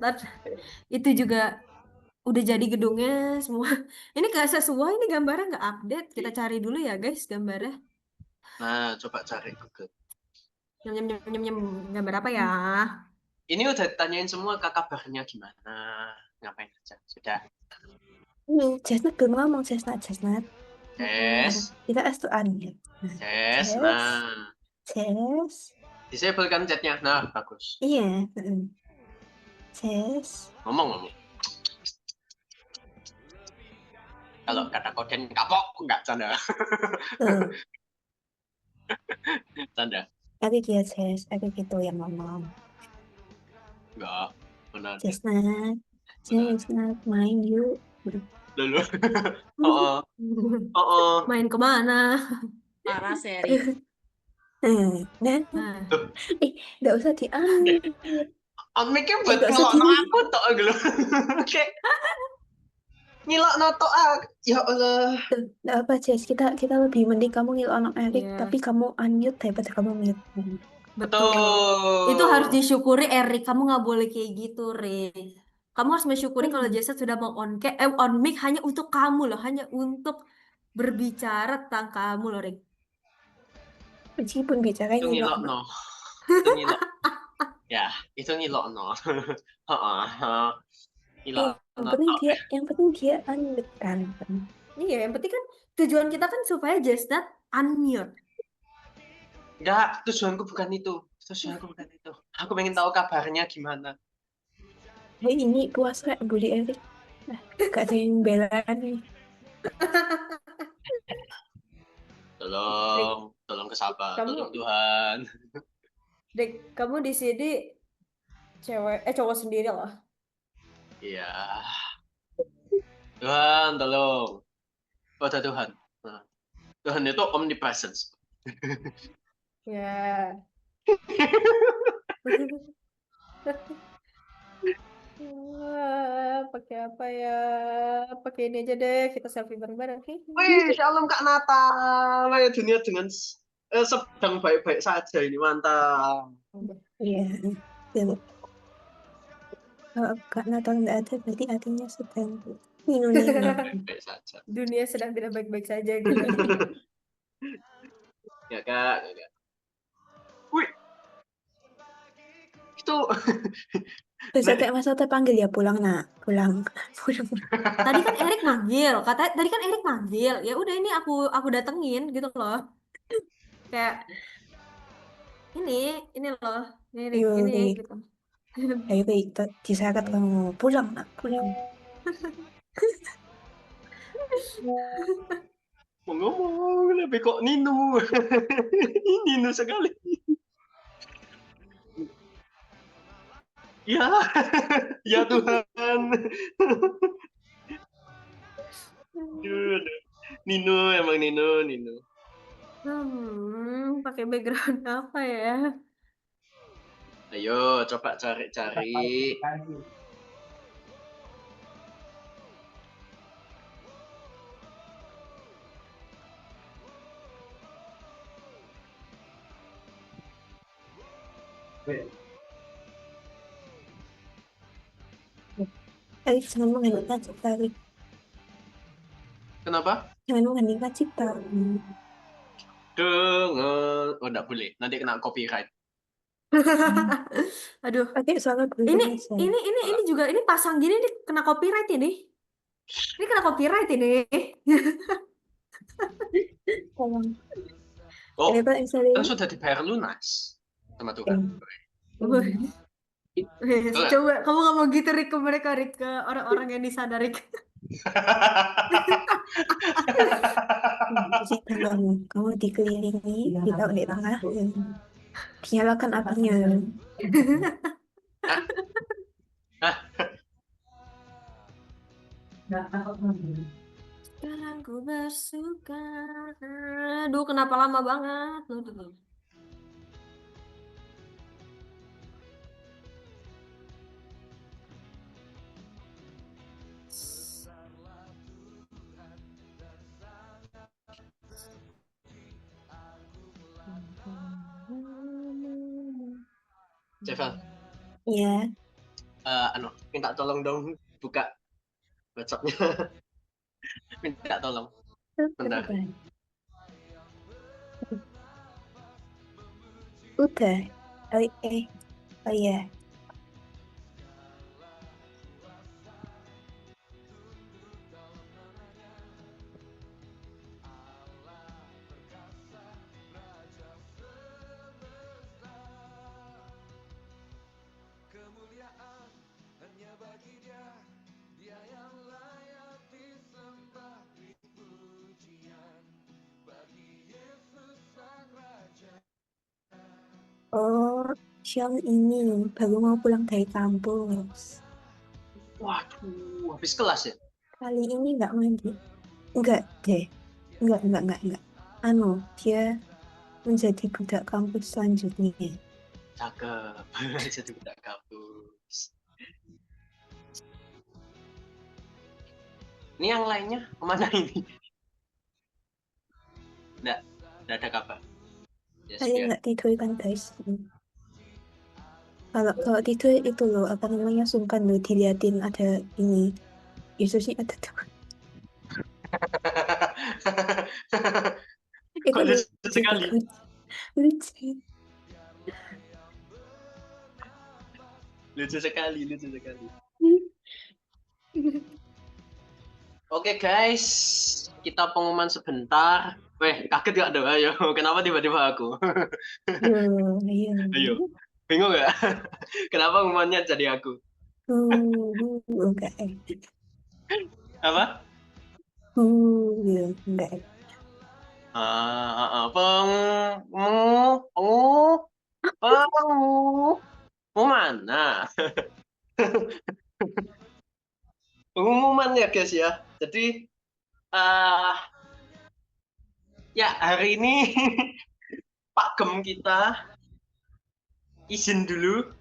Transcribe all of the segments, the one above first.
Ntar itu juga udah jadi gedungnya semua. Ini gak sesuai, ini gambarnya nggak update. Kita cari dulu ya guys gambarnya. Nah, coba cari Google. Nyem, nyem, nyem, nyem, nyem. Gambar apa ya? Ini udah tanyain semua kak kabarnya gimana, ngapain aja. Sudah. Chestnut belum ngomong, Chestnut. Yes. Kita S tuh Anya. Yes. Chess. Nah, Chess. disable kan chatnya. Nah, bagus. Iya. Chess. Ngomong. Kalau kata koden kapok, enggak canda. Tuh. Canda. Ada dia Chess. Ada gitu yang ngomong. Enggak. Benar. Chestnut main yuk. Dulu. Oh. Oh. Main kemana? Parah seri. Dan Nah, nggak usah diambil. Mikir buat Nggak usah ngelokno di- aku tok gitu. Oke. Nyilokno tok aku. Ya Allah. Tuh, nggak apa Chess. Kita lebih mending kamu ngil anak Erik, Iya. tapi kamu unmute daripada kamu mute. betul. Itu harus disyukuri Erik. Kamu nggak boleh kayak gitu, Rick. Kamu harus mensyukuri kalau Jason sudah mau on mic hanya untuk kamu loh, hanya untuk berbicara tentang kamu loh, Rick. Meskipun bicaranya Itu ngilokno. Itu ngilok. Ya, itu ngilokno. Heeh. Ngilokno. Yang penting dia unmute kan. Iya, yang penting kan tujuan kita kan supaya Jason unmute. Enggak, tujuanku bukan itu. Aku pengen tahu kabarnya gimana. Hey, ini puasa bully Erik. Gak ada yang bela nih. Tolong ke sahabat, Kamu- tolong Tuhan. Rick, kamu di sini cowok sendiri loh. Iya. Tuhan, tolong. Pada Tuhan. Nah, Tuhan itu omnipresence. Ya. Pakai apa ya? Pakai ini aja deh. Kita selfie bareng-bareng. Wih, shalom Kak Natal. Ayo dunia dengan sedang baik-baik saja ini, mantap. Iya. Tuh. Kalau Kak Natal nggak ada, berarti artinya sedang nino-nino. Baik-baik saja. Dunia sedang tidak baik-baik saja gitu. Ya Kak. Wih. Itu Besok kayak masa terpanggil ya pulang nak, pulang. Tadi kan Erik manggil, tadi kan Erik manggil. Ya udah ini aku datengin gitu loh. Kayak ini loh, Erik Ayo, ini baik. gitu. Ayo, baik. Disyarat kamu pulang nak, pulang. mau ngomong lebih kok Nino. Nino sekali. Ya, ya Tuhan. Nino emang Nino. Pakai background apa ya? Ayo coba cari. Erik jangan mengandalkan cipta, Erik. Kenapa? Jangan mengandalkan cipta. Dengan enggak boleh. Nanti kena copyright. Aduh. Pakai suara Ini Indonesia. ini juga ini pasang gini nih kena copyright ini. Ini kena copyright ini. Tolong. Oh, Ternyata misalnya kan sudah dibayar lunas sama Tuhan. Coba kamu nggak mau gitu Rick ke mereka Rick ke orang-orang yang di sana Rick. Jadi kamu dikelilingi, kita di tengah, nyalakan apinya. Sekarang ku bersuka. Aduh, kenapa lama banget? Tuh. Ceval, Iya. minta tolong dong buka WhatsApp-nya. Minta tolong. Bentar. Udah. Oh iya. Oh, Xiong ini baru mau pulang dari kampus. Waduh, habis kelas ya? Kali ini nggak mandi. Enggak deh. Enggak. Dia menjadi budak kampus selanjutnya. Cakep. Jadi budak kampus. Ini yang lainnya kemana ini? Nggak ada kabar. Ya Kalian sudah. nggak tidur kan guys? Kalau tidur itu loh, apa namanya, sungkan loh diliatin ada ini. Yesusnya ada tuh. Itu Kok lucu lucu sekali. banget. Lucu. Lucu sekali. Oke guys, kita pengumuman sebentar. Weh, kaget gak dong? Ayo, kenapa tiba-tiba aku? Iya. Ayo, bingung gak? Kenapa pengumumannya jadi aku? Enggak. Apa? Iya, enggak. Mana? Pengumuman ya guys ya. Jadi ya hari ini Pak Gem kita izin dulu.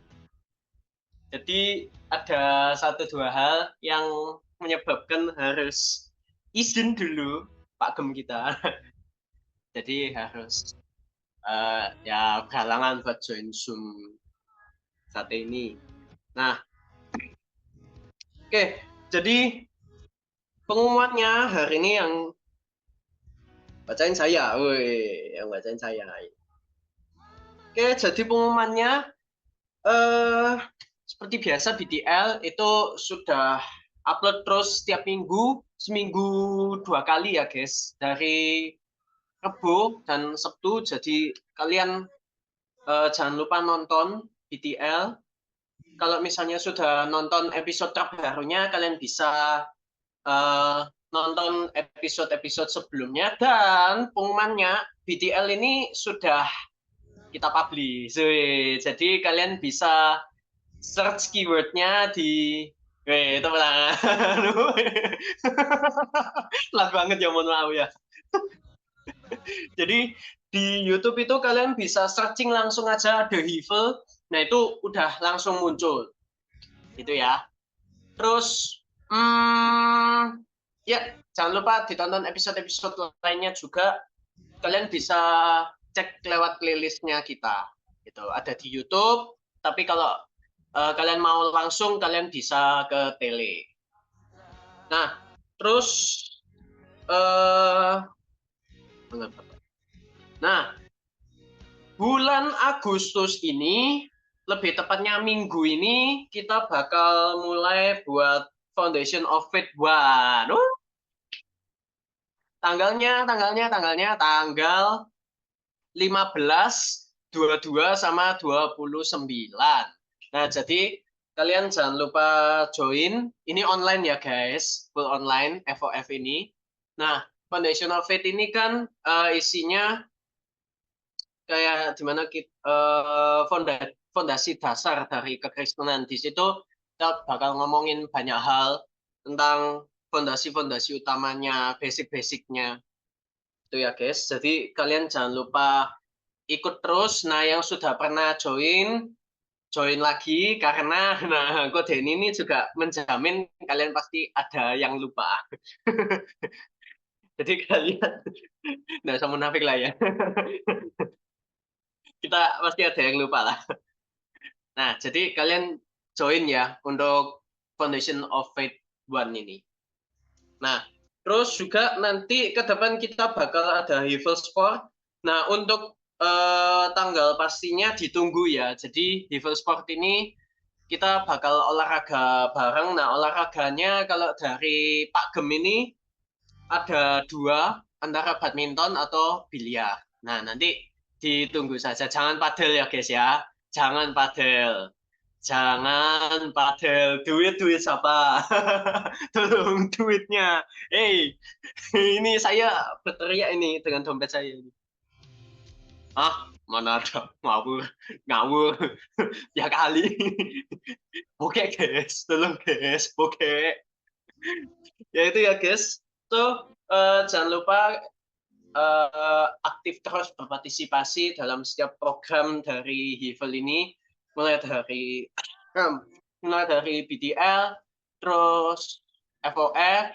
Jadi ada 1-2 hal yang menyebabkan harus izin dulu Pak Gem kita. Jadi harus ya berhalangan buat join Zoom saat ini. Nah, oke, jadi pengumumannya hari ini yang bacain saya. Yang bacain saya. Oke, jadi pengumumannya seperti biasa BTL itu sudah upload terus setiap minggu, seminggu 2 kali ya guys, dari Rabu dan Sabtu. Jadi kalian jangan lupa nonton BTL. Kalau misalnya sudah nonton episode terbarunya, kalian bisa nonton episode-episode sebelumnya. Dan pengumumannya BTL ini sudah kita publish. Jadi kalian bisa search keywordnya di itu lah. Telat banget ya, mohon maaf ya. Jadi di YouTube itu kalian bisa searching langsung aja The Evil. Nah itu udah langsung muncul. Gitu ya. Terus ya jangan lupa ditonton episode-episode lainnya juga. Kalian bisa cek lewat playlistnya kita. Gitu. Ada di YouTube. Tapi kalau kalian mau langsung, kalian bisa ke tele. Nah, terus bulan Agustus ini, lebih tepatnya minggu ini, kita bakal mulai buat Foundation of Faith 1. Tanggal 15, 22 sama 29. Nah, jadi kalian jangan lupa join. Ini online ya guys, full online FOF ini. Nah, Foundation of Faith ini kan isinya kayak dimana fondasi dasar dari kekristenan. Di situ kita bakal ngomongin banyak hal tentang fondasi-fondasi utamanya, basic-basicnya. Itu ya guys. Jadi kalian jangan lupa ikut terus. Nah, yang sudah pernah join lagi, karena kode ini juga menjamin kalian pasti ada yang lupa. Jadi kalian nggak usah munafik lah ya. Kita pasti ada yang lupa lah. Nah, jadi kalian join ya untuk Foundation of Faith 1 ini. Nah, terus juga nanti ke depan kita bakal ada Hevel Sport. Nah, untuk tanggal pastinya ditunggu ya. Jadi Hevel Sport ini kita bakal olahraga bareng. Nah, olahraganya kalau dari Pak Gem ini ada 2, antara badminton atau biliar. Nah, nanti ditunggu saja. Jangan padel ya guys ya. Jangan padel. Jangan padel. Duit siapa? Tolong duitnya. Hey, ini saya berteriak ini dengan dompet saya ini. Mana ada ngawur ya kali. Oke guys, tolong guys, oke. Ya itu ya guys. So jangan lupa aktif terus berpartisipasi dalam setiap program dari Hevel ini, mulai dari BTL, terus FOF,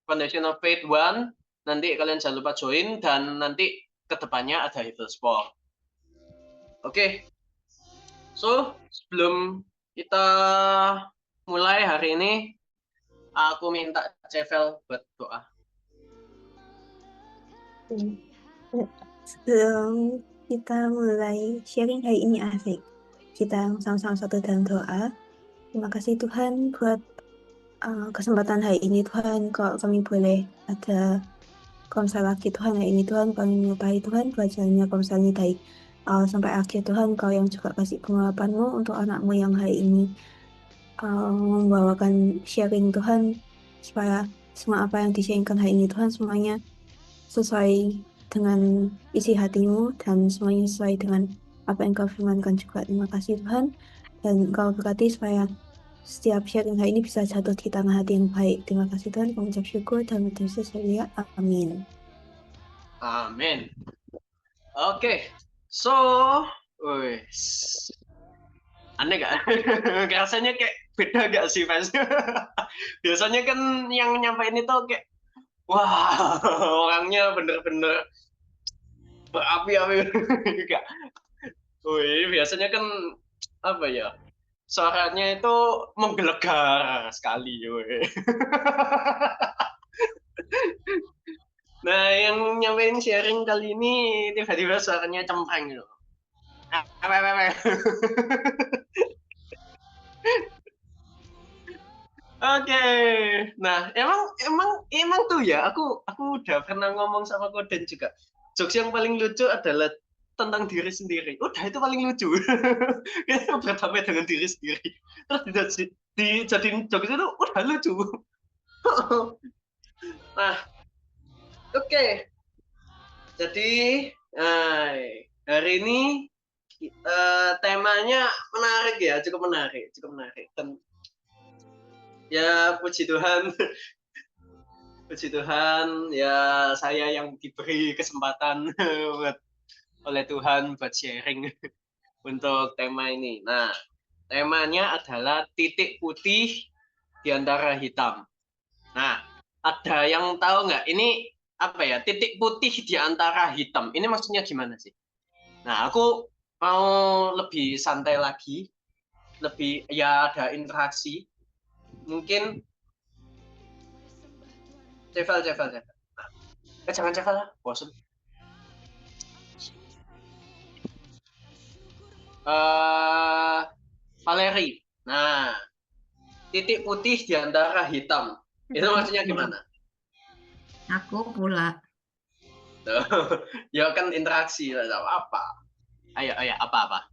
Foundation of Faith 1. Nanti kalian jangan lupa join, dan nanti kedepannya ada Hevel Sport. Oke. So sebelum kita mulai hari ini, aku minta Cevel buat doa. Sebelum kita mulai sharing hari ini asik, kita sama-sama satu dalam doa. Terima kasih Tuhan buat kesempatan hari ini Tuhan, kalau kami boleh ada komsel lagi Tuhan hari ini Tuhan, kami menyukai Tuhan belajarnya komsel ini dari awal sampai akhir Tuhan. Kau yang juga kasih pengurapan-Mu untuk anak-Mu yang hari ini membawakan sharing Tuhan, supaya semua apa yang di-sharingkan hari ini Tuhan semuanya sesuai dengan isi hati-Mu dan semuanya sesuai dengan apa yang Kau firmankan juga. Terima kasih Tuhan, dan Kau berkati supaya setiap sharing hari ini bisa jatuh di tangan hati yang baik. Terima kasih Tuhan, kami ucap syukur dan berdoa saya. Amin. Amin. Oke, so, aneh gak? Rasanya kayak beda gak sih fans? Biasanya kan yang nyampein itu kayak, wah, orangnya bener-bener berapi-api. Gak. Biasanya kan apa ya? Suaranya itu menggelegar sekali. Nah, yang nyampein sharing kali ini tiba-tiba suaranya cempreng gitu. Oke, nah emang tuh ya, aku udah pernah ngomong sama Koden juga. Jokes yang paling lucu adalah tentang diri sendiri. Udah itu paling lucu. Kita berdamai dengan diri sendiri. Terus dijadiin jokes itu udah lucu. Nah, oke. Jadi hari ini temanya menarik ya, cukup menarik. Dan ya puji Tuhan ya, saya yang diberi kesempatan oleh Tuhan buat sharing untuk tema ini. Nah, temanya adalah titik putih di antara hitam. Nah, ada yang tahu nggak ini apa ya, titik putih di antara hitam? Ini maksudnya gimana sih? Nah, aku mau lebih santai lagi, lebih ya ada interaksi. Mungkin Cevel. Jangan Cevel lah, bosan. Valeri. Nah, titik putih di antara hitam. Itu maksudnya gimana? Aku pula. Ya kan interaksi lah, apa? Ayo, apa?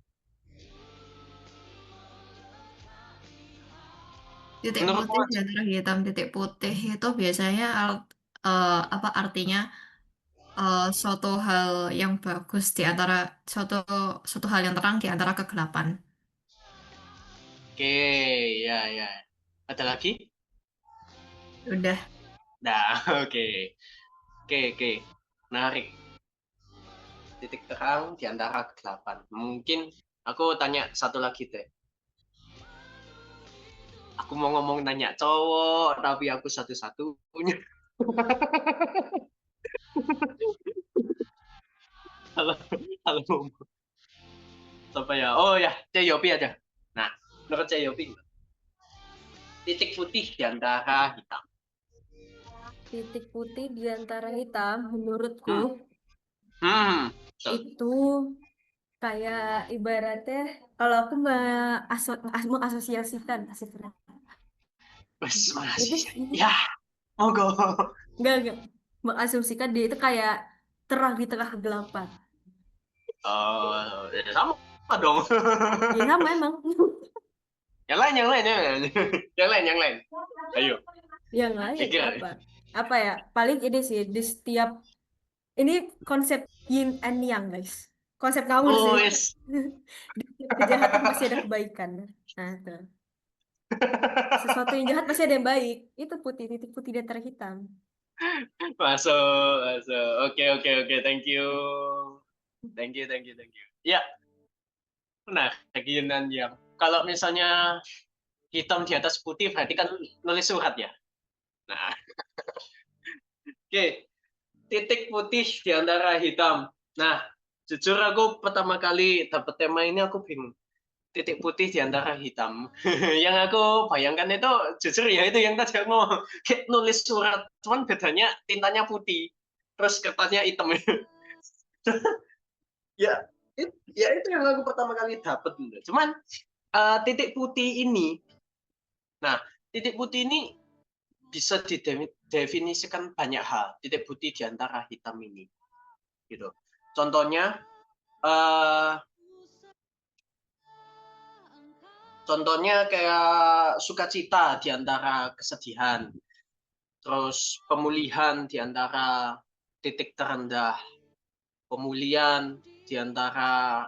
Titik Menurutmu putih di antara hitam, titik putih itu biasanya apa artinya suatu hal yang bagus di antara suatu hal yang terang di antara kegelapan. Oke, ya. Ada lagi? Udah. Nah, oke. Menarik. Titik terang di antara kegelapan. Mungkin aku tanya satu lagi deh. Aku mau ngomong nanya cowok, tapi aku satu-satunya. Halo. Apa ya? Oh ya, Ceyopi aja. Nah, menurut Ceyopi, titik putih di antara hitam. Titik putih di antara hitam, menurutku Betul. itu kayak ibaratnya kalau aku mengasosiasikan Wes, itu makasih. Ya, monggo. enggak mengasumsikan dia itu kayak terang di tengah kegelapan. Oh, ya sama dong. Ya sama emang. Yang lain, yang lain, yang lain. Yang lain, yang lain. Ayo, Yang lain pikir. apa ya, paling ini sih di setiap ini konsep yin and yang guys, konsep ngawur Oh, sih. wes. Di setiap kejahatan pasti ada kebaikan. Nah tuh, sesuatu yang jahat pasti ada yang baik, itu putih, titik putih di antara hitam. Masuk, masuk. Oke, oke, oke. Thank you. Thank you, thank you, thank you. Ya, nah, keinginan yang kalau misalnya hitam di atas putih berarti kan nulis surat ya. Nah, oke. Titik putih di antara hitam. Nah, jujur aku pertama kali dapat tema ini aku bingung. Titik putih di antara hitam. Yang aku bayangkan itu jujur ya itu yang tadi aku ngomong. Kayak nulis surat, cuman bedanya tintanya putih. Terus kertasnya hitam. Ya, ya itu yang aku pertama kali dapat. Cuman titik putih ini, nah titik putih ini bisa didefinisikan banyak hal. Titik putih di antara hitam ini, gitu. Contohnya, kayak sukacita di antara kesedihan, terus pemulihan di antara titik terendah, pemulihan di antara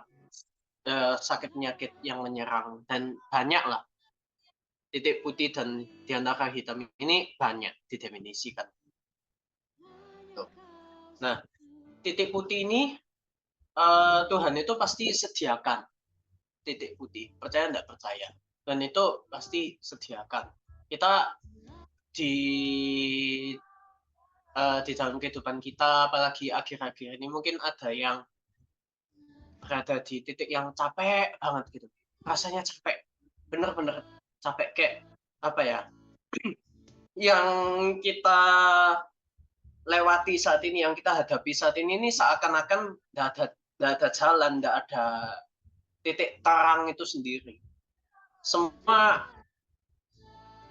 sakit penyakit yang menyerang, dan banyak lah. Titik putih dan di antara hitam ini banyak didefinisikan. Nah, titik putih ini Tuhan itu pasti sediakan titik putih, percaya enggak percaya, dan itu pasti sediakan. Kita di dalam kehidupan kita, apalagi akhir-akhir ini mungkin ada yang berada di titik yang capek banget gitu, rasanya capek, bener-bener capek, kayak apa ya, yang kita lewati saat ini, yang kita hadapi saat ini seakan-akan nggak ada jalan, nggak ada titik terang itu sendiri. Semua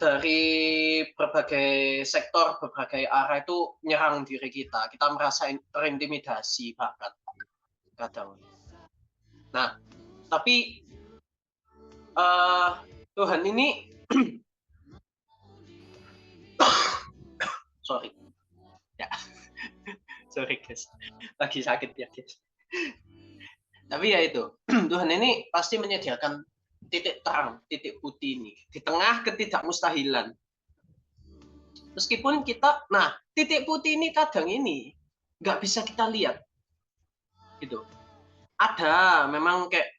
dari berbagai sektor, berbagai arah itu menyerang diri kita. Kita merasa terintimidasi bahkan kadang. Nah, tapi Tuhan ini, sorry, ya, sorry guys, lagi sakit ya guys. Tapi ya itu, Tuhan ini pasti menyediakan titik terang, titik putih ini di tengah ketidakmustahilan. Meskipun kita, nah titik putih ini kadang ini nggak bisa kita lihat, gitu. Ada memang kayak,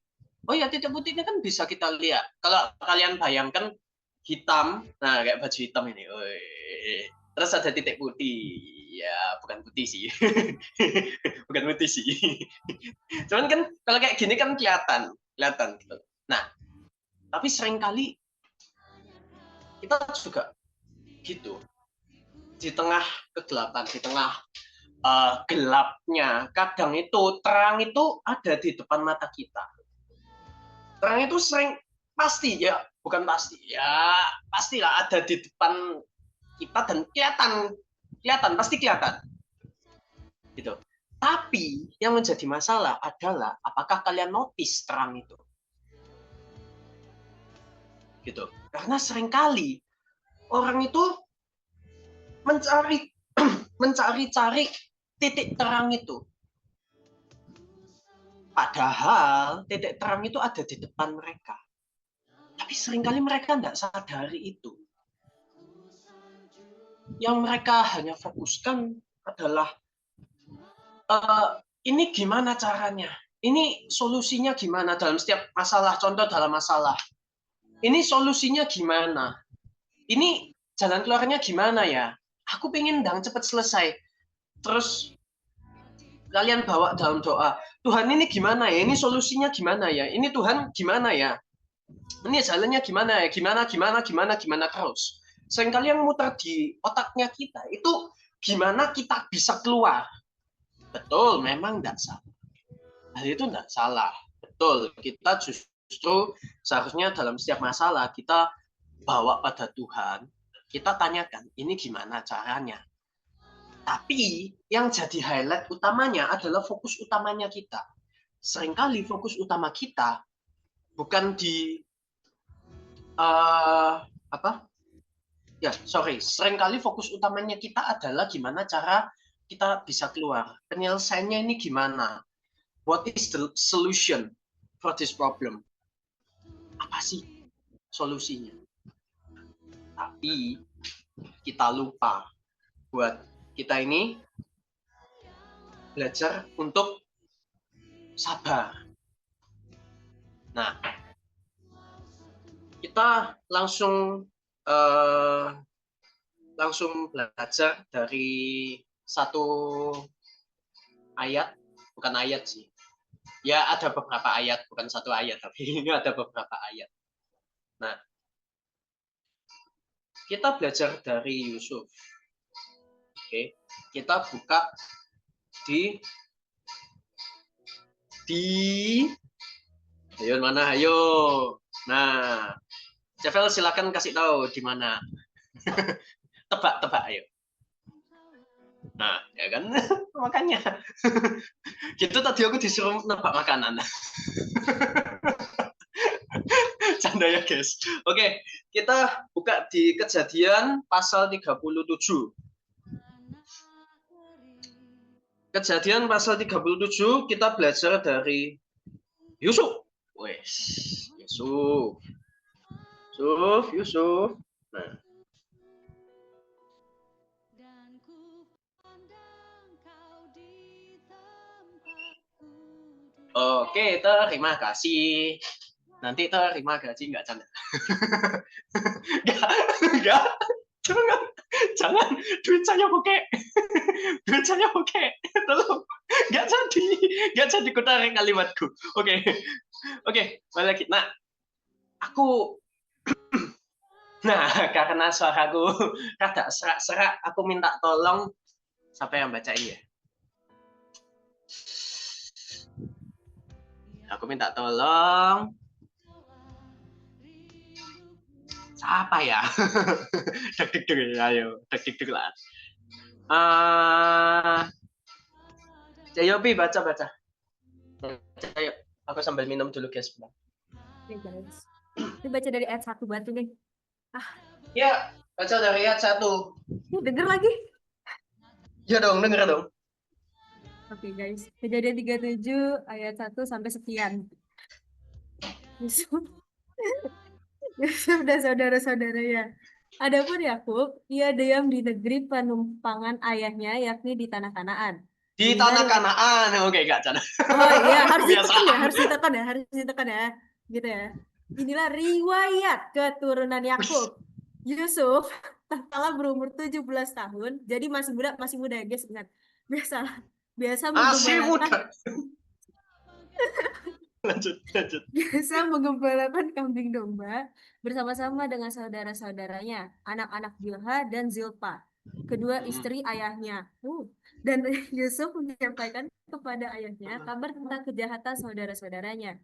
oh ya titik putih ini kan bisa kita lihat. Kalau kalian bayangkan hitam, nah kayak baju hitam ini, terus ada titik putih, ya bukan putih sih, bukan putih sih. Cuman kan kalau kayak gini kan kelihatan gitu. Nah, tapi seringkali kita juga gitu, di tengah kegelapan, di tengah gelapnya, kadang itu terang itu ada di depan mata kita. Terang itu sering pasti ya, bukan pasti ya, pastilah ada di depan kita dan kelihatan pasti kelihatan gitu. Tapi yang menjadi masalah adalah apakah kalian notice terang itu, gitu. Karena seringkali orang itu mencari titik terang itu, padahal titik terang itu ada di depan mereka. Tapi seringkali mereka tidak sadari itu. Yang mereka hanya fokuskan adalah ini gimana caranya, ini solusinya gimana dalam setiap masalah. Contoh dalam masalah, ini solusinya gimana, ini jalan keluarnya gimana ya, aku pengen dang cepat selesai. Terus kalian bawa dalam doa, Tuhan ini gimana ya, ini solusinya gimana ya, ini Tuhan gimana ya. Ini jalannya gimana ya? Gimana terus. Seringkali yang muter di otaknya kita itu gimana kita bisa keluar. Betul, memang tidak salah. Hal itu tidak salah. Betul, kita justru seharusnya dalam setiap masalah kita bawa pada Tuhan, kita tanyakan, ini gimana caranya. Tapi yang jadi highlight utamanya adalah fokus utamanya kita. Seringkali fokus utama kita bukan di seringkali fokus utamanya kita adalah gimana cara kita bisa keluar. Penyelesaiannya ini gimana? What is the solution for this problem? Apa sih solusinya? Tapi kita lupa buat kita ini belajar untuk sabar. Nah, kita langsung belajar dari satu ayat, bukan ayat sih. Ya ada beberapa ayat, bukan satu ayat, tapi ini ada beberapa ayat. Nah, kita belajar dari Yusuf. Oke, kita buka di ayo mana, ayo. Nah, Cevel silakan kasih tahu di mana. Tebak, ayo. Nah, ya kan, makanya. Gitu tadi aku disuruh nebak makanan. Canda ya, guys. Oke, kita buka di Kejadian pasal 37. Kejadian pasal 37 kita belajar dari Yusuf. Wes, Yusuf. Nah. Oke, terima kasih. Nanti terima gaji nggak canda. Enggak. Jangan. Duit saya pakai. Tolong. Nggak jadi kutarik kalimatku. Oke, balik lagi. Nah, karena suaraku rada serak, aku minta tolong siapa yang bacain ya? Aku minta tolong. Siapa ya? Deg-deg ayo, deg-deg lah. Jayobi baca. Ayo, aku sambil minum dulu guys. Oke, guys. Ini baca dari ayat 1 batu nih. Ya, baca dari ayat 1. Denger lagi. Ya dong, denger dong. Oke, guys. Kejadian 37 ayat 1 sampai sekian. Yusuf dan saudara-saudaranya. Adapun Yakub, ia diam di negeri penumpangan ayahnya, yakni di tanah Kanaan. Di tanah Kanaan, oke gak canda. Oh iya, harus ditekan ya, gitu ya. Inilah riwayat keturunan Yakub. Yusuf tatkala berumur 17 tahun, jadi masih muda ya guys, ingat. Biasa masih menggembalakan. Lanjut. Biasa menggembalakan kambing domba bersama-sama dengan saudara-saudaranya, anak-anak Bilha dan Zilpa, kedua istri ayahnya. Dan Yusuf menyampaikan kepada ayahnya kabar tentang kejahatan saudara-saudaranya.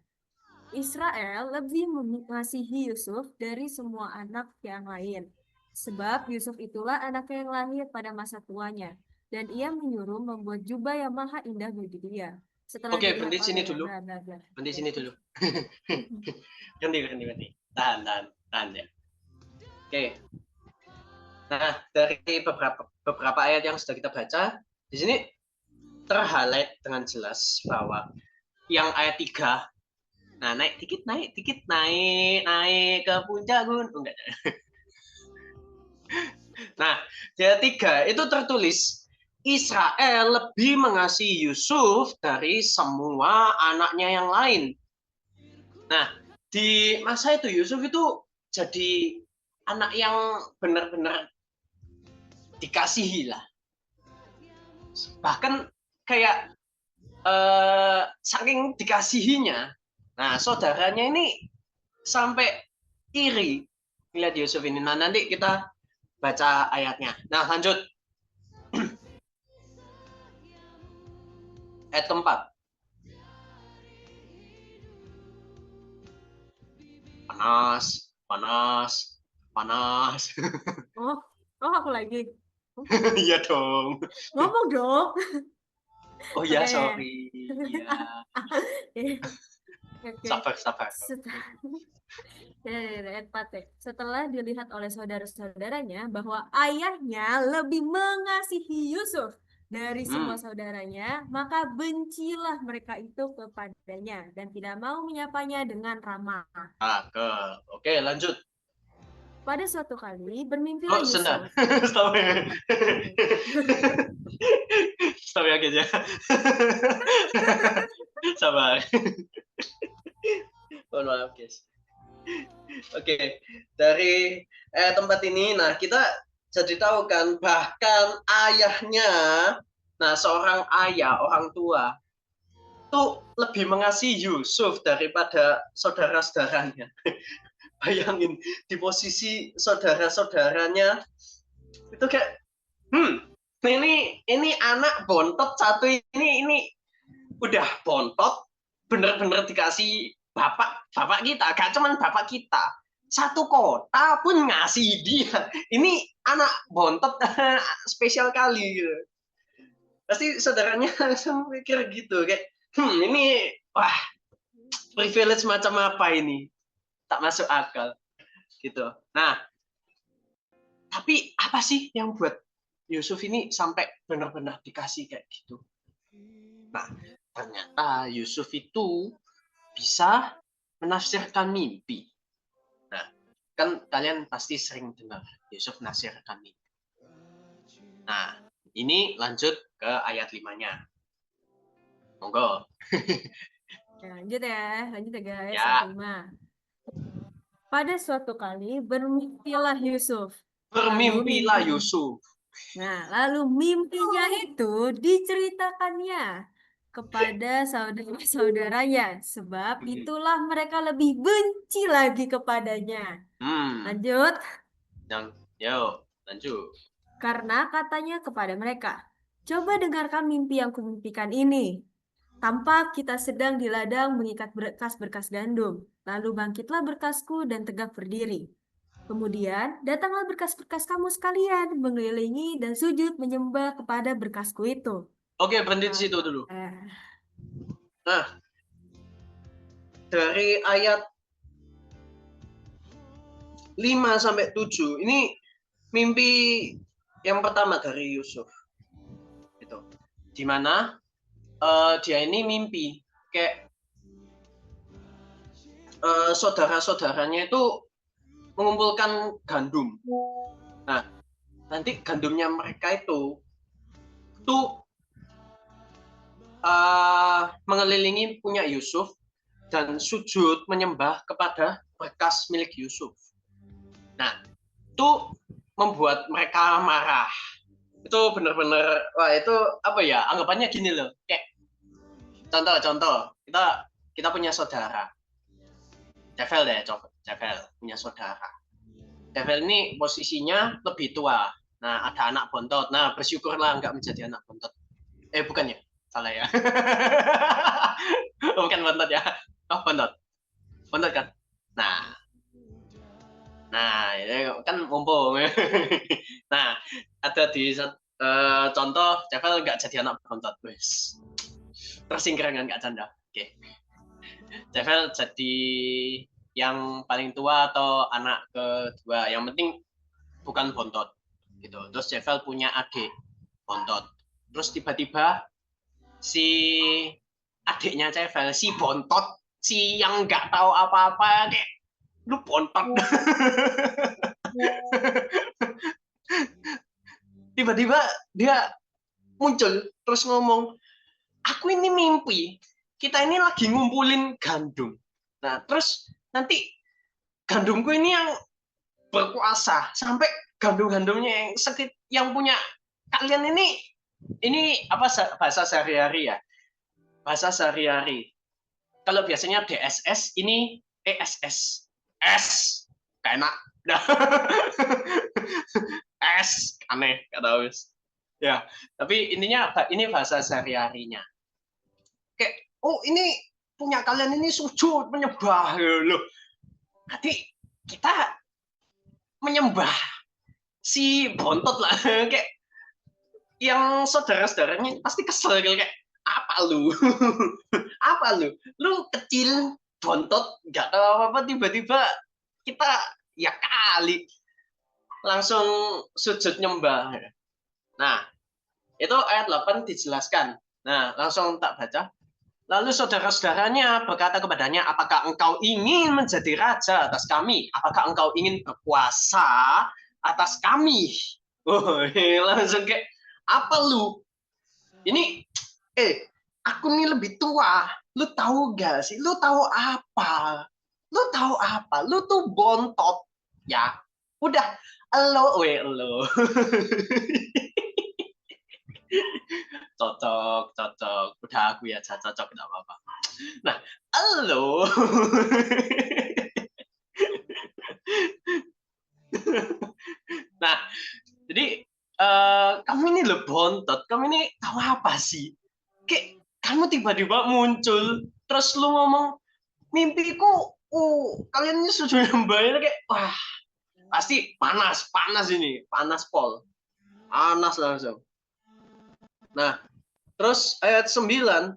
Israel lebih mengasihi Yusuf dari semua anak yang lain, sebab Yusuf itulah anaknya yang lahir pada masa tuanya, dan ia menyuruh membuat jubah yang maha indah bagi dia. Oke, berhenti sini dulu. Berhenti sini dulu. Ganti. Tahan ya. Oke. Nah, dari beberapa ayat yang sudah kita baca, di sini terhighlight dengan jelas bahwa yang ayat 3, nah naik dikit naik ke puncak gunung. Enggak. Nah, di ayat 3 itu tertulis Israel lebih mengasihi Yusuf dari semua anaknya yang lain. Nah, di masa itu Yusuf itu jadi anak yang benar-benar dikasihi lah. Bahkan kayak saking dikasihinya, nah saudaranya ini sampai iri lihat Yusuf ini. Nah, nanti kita baca ayatnya. Nah, lanjut. Ayat keempat. Panas, panas, panas. Oh, aku lagi. Iya dong. Ngomong dong. Oh ya, Oke. sorry. Iya. Oke. Sabar, sabar. Ayat 4 ya. Setelah dilihat oleh saudara-saudaranya bahwa ayahnya lebih mengasihi Yusuf dari semua saudaranya, maka bencilah mereka itu kepadanya dan tidak mau menyapanya dengan ramah. Oke, lanjut. Pada suatu kali bermimpilah Sebentar. Yusuf. Stop ya. Stop ya, guys ya. Sabar. Mohon maaf, guys. Oke, dari tempat ini, nah kita jadi tahu kan, bahkan ayahnya, nah seorang ayah, orang tua, tuh lebih mengasihi Yusuf daripada saudara-saudaranya. Bayangin di posisi saudara-saudaranya itu kayak, ini anak bontot satu ini udah bontot, bener-bener dikasih bapak kita, gak cuman bapak kita, satu kota pun ngasih dia. Ini anak bontot spesial kali gitu. Pasti saudaranya langsung mikir gitu kayak, ini wah privilege macam apa ini, tak masuk akal gitu. Nah, tapi apa sih yang buat Yusuf ini sampai benar-benar dikasih kayak gitu? Nah, ternyata Yusuf itu bisa menafsirkan mimpi. Nah, kan kalian pasti sering dengar Yusuf menafsirkan mimpi. Nah, ini lanjut ke ayat 5-nya. Monggo. Lanjut ya guys. Ya. Ayat 5. Pada suatu kali bermimpilah Yusuf. Bermimpilah Yusuf. Nah, lalu mimpinya itu diceritakannya kepada saudara-saudaranya, sebab itulah mereka lebih benci lagi kepadanya. Lanjut. Lanjut. Karena katanya kepada mereka, coba dengarkan mimpi yang kumimpikan ini. Tampak kita sedang di ladang mengikat berkas-berkas gandum. Lalu bangkitlah berkasku dan tegak berdiri. Kemudian datanglah berkas-berkas kamu sekalian mengelilingi dan sujud menyembah kepada berkasku itu. Oke, berhenti di situ dulu. Nah, dari ayat 5 sampai 7 ini mimpi yang pertama dari Yusuf. Itu. Di mana dia ini mimpi kayak saudara-saudaranya itu mengumpulkan gandum. Nah, nanti gandumnya mereka itu mengelilingi punya Yusuf dan sujud menyembah kepada berkas milik Yusuf. Nah, itu membuat mereka marah. Itu benar-benar, wah itu apa ya, anggapannya gini loh, kayak contoh, kita punya saudara. Cevel punya saudara. Cevel ini posisinya lebih tua. Nah, ada anak bontot. Nah, bersyukurlah nggak menjadi anak bontot. Bukan ya? Salah ya. Bukan bontot ya. Oh, bontot. Bontot kan? Nah, itu kan mumpung. Nah, ada di contoh, Cevel nggak jadi anak bontot. Wes. Tersingkiran nggak canda. Oke. Cevel jadi yang paling tua atau anak kedua. Yang penting bukan bontot. Gitu. Terus Cevel punya adik bontot. Terus tiba-tiba si adiknya Cevel, si bontot, si yang nggak tahu apa-apa, kayak lu bontot. Tiba-tiba dia muncul terus ngomong, aku ini mimpi, kita ini lagi ngumpulin gandum. Nah, terus nanti gandumku ini yang berkuasa sampai gandum-gandumnya yang punya kalian ini apa bahasa sehari-hari ya? Bahasa sehari-hari. Kalau biasanya DSS, ini ESS. es, gak enak. Nah. Es, aneh, gak tahu. Ya, tapi intinya ini bahasa sehari-harinya. Kayak, oh ini punya kalian ini sujud menyembah loh. Berarti kita menyembah si bontot lah. Kayak yang saudara-saudaranya pasti kesel kayak apa lu? Apa lu? Lu kecil, bontot, nggak tahu apa-apa, tiba-tiba kita ya kali langsung sujud nyembah. Nah, itu ayat 8 dijelaskan. Nah, langsung tak baca. Lalu saudara-saudaranya berkata kepadanya, apakah engkau ingin menjadi raja atas kami? Apakah engkau ingin berkuasa atas kami? Oh, langsung kayak, apa lu? Ini, aku nih lebih tua. Lu tahu gak sih? Lu tahu apa? Lu tahu apa? Lu tuh bontot. Ya, udah. Lo. Cocok. Udah aku ya cocok, enggak apa-apa. Nah, lo. Nah, jadi kamu ini lo bontot, kamu ini tahu apa sih? Kayak kamu tiba-tiba muncul, terus lu ngomong, mimpiku, kalian ini sudah membayar kayak, wah, pasti panas ini, panas pol, panas langsung. Nah, terus ayat 9,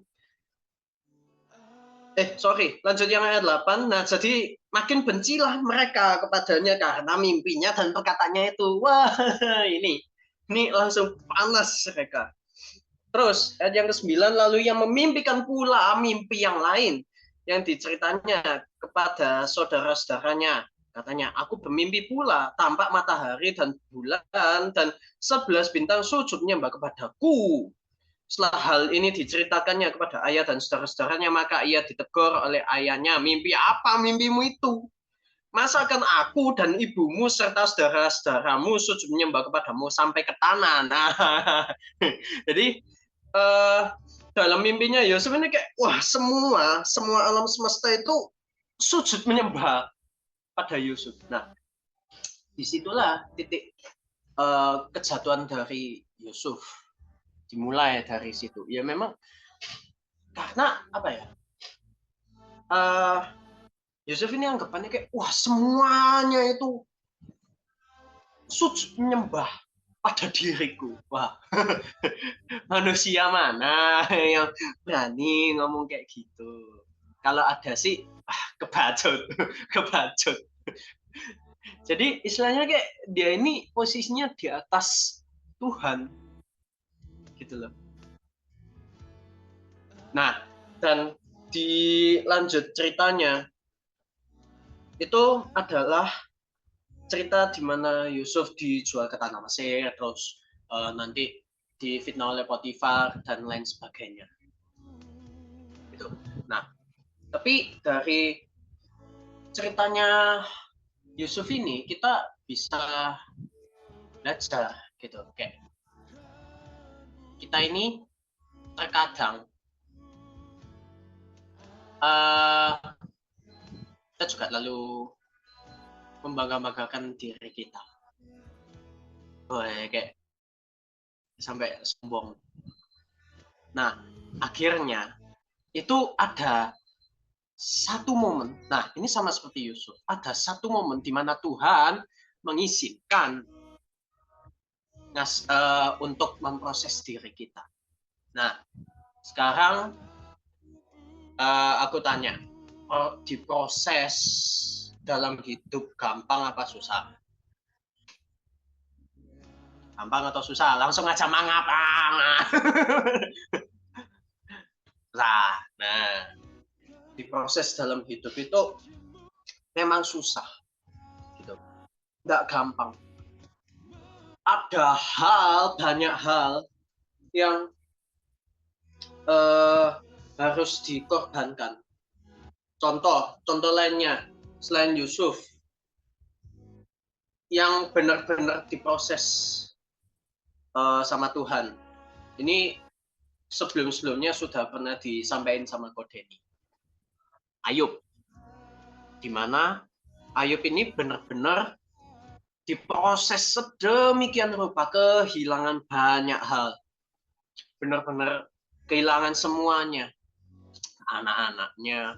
lanjut yang ayat 8. Nah, jadi makin bencilah mereka kepadanya karena mimpinya dan perkataannya itu. Wah, ini langsung panas mereka. Terus ayat yang ke-9, lalu yang memimpikan pula mimpi yang lain yang diceritanya kepada saudara-saudaranya. Katanya, aku bermimpi pula, tampak matahari dan bulan dan 11 bintang sujud menyembah kepadaku. Setelah hal ini diceritakannya kepada ayah dan saudara-saudaranya, maka ia ditegur oleh ayahnya, mimpi apa mimpimu itu? Masakan aku dan ibumu serta saudara-saudaramu sujud menyembah kepadamu sampai ke tanah. Nah, jadi dalam mimpinya Yusuf ini kayak, wah, semua alam semesta itu sujud menyembah pada Yusuf. Nah, disitulah titik kejatuhan dari Yusuf. Dimulai dari situ. Ya memang karena apa ya? Yusuf ini anggapannya kayak, wah, semuanya itu sujud menyembah pada diriku. Wah, manusia mana yang berani ngomong kayak gitu? Kalau ada sih, kebacut. Jadi istilahnya kayak dia ini posisinya di atas Tuhan, gitu loh. Nah, dan dilanjut ceritanya itu adalah cerita di mana Yusuf dijual ke tanah Mesir, terus nanti difitnah oleh Potifar dan lain sebagainya. Gitu. Nah, tapi dari ceritanya Yusuf ini kita bisa belajar gitu, kayak kita ini terkadang kita juga lalu membangga-banggakan diri kita. Kayak sampai sombong. Nah, akhirnya itu ada satu momen. Nah, ini sama seperti Yusuf. Ada satu momen di mana Tuhan mengizinkan untuk memproses diri kita. Nah, sekarang aku tanya, diproses dalam hidup gampang apa susah? Gampang atau susah? Langsung aja mangap. Nah, diproses dalam hidup itu memang susah, gitu. Nggak gampang. Ada banyak hal yang harus dikorbankan. Contoh lainnya selain Yusuf yang benar-benar diproses sama Tuhan. Ini sebelum-sebelumnya sudah pernah disampaikan sama Kodeni. Ayub, di mana Ayub ini benar-benar diproses sedemikian rupa, kehilangan banyak hal, benar-benar kehilangan semuanya, anak-anaknya,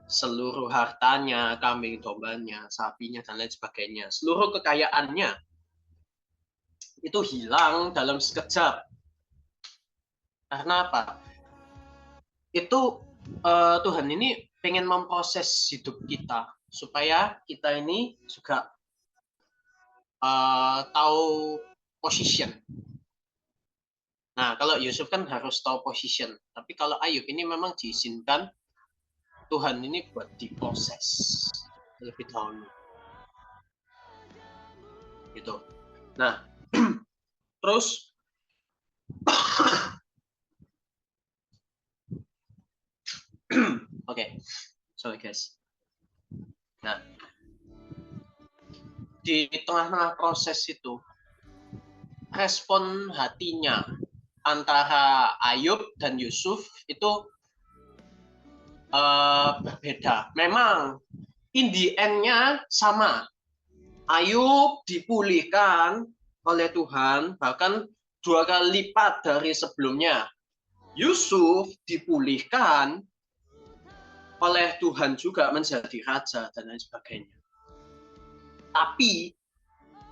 seluruh hartanya, kambing dombanya, sapinya, dan lain sebagainya. Seluruh kekayaannya itu hilang dalam sekejap. Karena apa? Itu Tuhan ini pengen memproses hidup kita supaya kita ini juga tahu position. Nah, kalau Yusuf kan harus tahu position, tapi kalau Ayub ini memang diizinkan Tuhan ini buat diproses lebih dahulu. Gitu. Nah, terus oke. Sorry guys. Nah, di tengah-tengah proses itu respon hatinya antara Ayub dan Yusuf itu berbeda. Memang in the end-nya sama. Ayub dipulihkan oleh Tuhan bahkan 2 kali lipat dari sebelumnya. Yusuf dipulihkan oleh Tuhan juga menjadi raja dan lain sebagainya. Tapi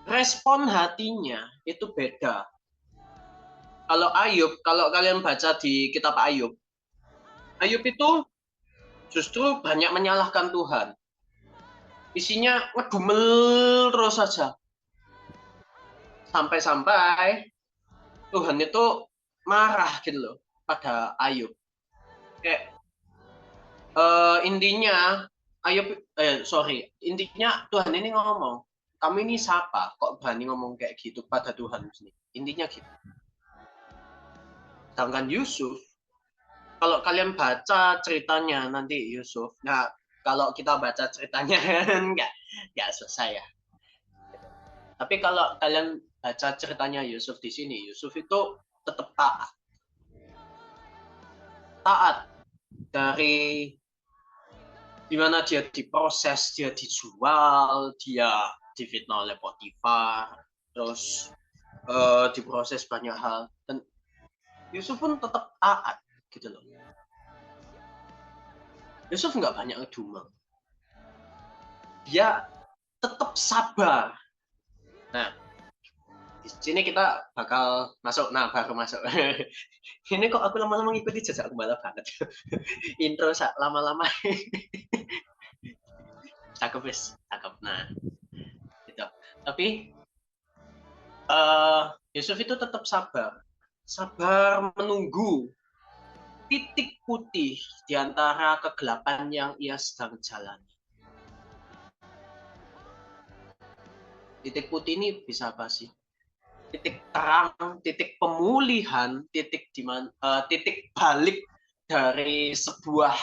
respon hatinya itu beda. Kalau Ayub, kalau kalian baca di kitab Ayub, Ayub itu justru banyak menyalahkan Tuhan. Isinya ngedumel terus saja. Sampai-sampai Tuhan itu marah gitu loh pada Ayub. Kayak intinya intinya Tuhan ini ngomong, kamu ini siapa? Kok berani ngomong kayak gitu pada Tuhan sendiri? Intinya gitu. Sedangkan Yusuf, kalau kalian baca ceritanya nanti Yusuf, nah kalau kita baca ceritanya nggak selesai ya. Tapi kalau kalian baca ceritanya Yusuf di sini, Yusuf itu tetap taat. Taat dari dimana dia diproses, dia dijual, dia difitnah oleh Potifar, terus diproses banyak hal, dan Yusuf pun tetap taat gitu loh. Yusuf nggak banyak ngedumel, dia tetap sabar. Nah, di sini kita bakal masuk, baru masuk. Ini kok aku lama-lama ngikuti jejak Gembala banget. Intro lama-lama. Cakep wis, cakep. Nah, gitu. Tapi Yusuf itu tetap sabar menunggu titik putih di antara kegelapan yang ia sedang jalani. Titik putih ini bisa apa sih? Titik terang, titik pemulihan, titik balik dari sebuah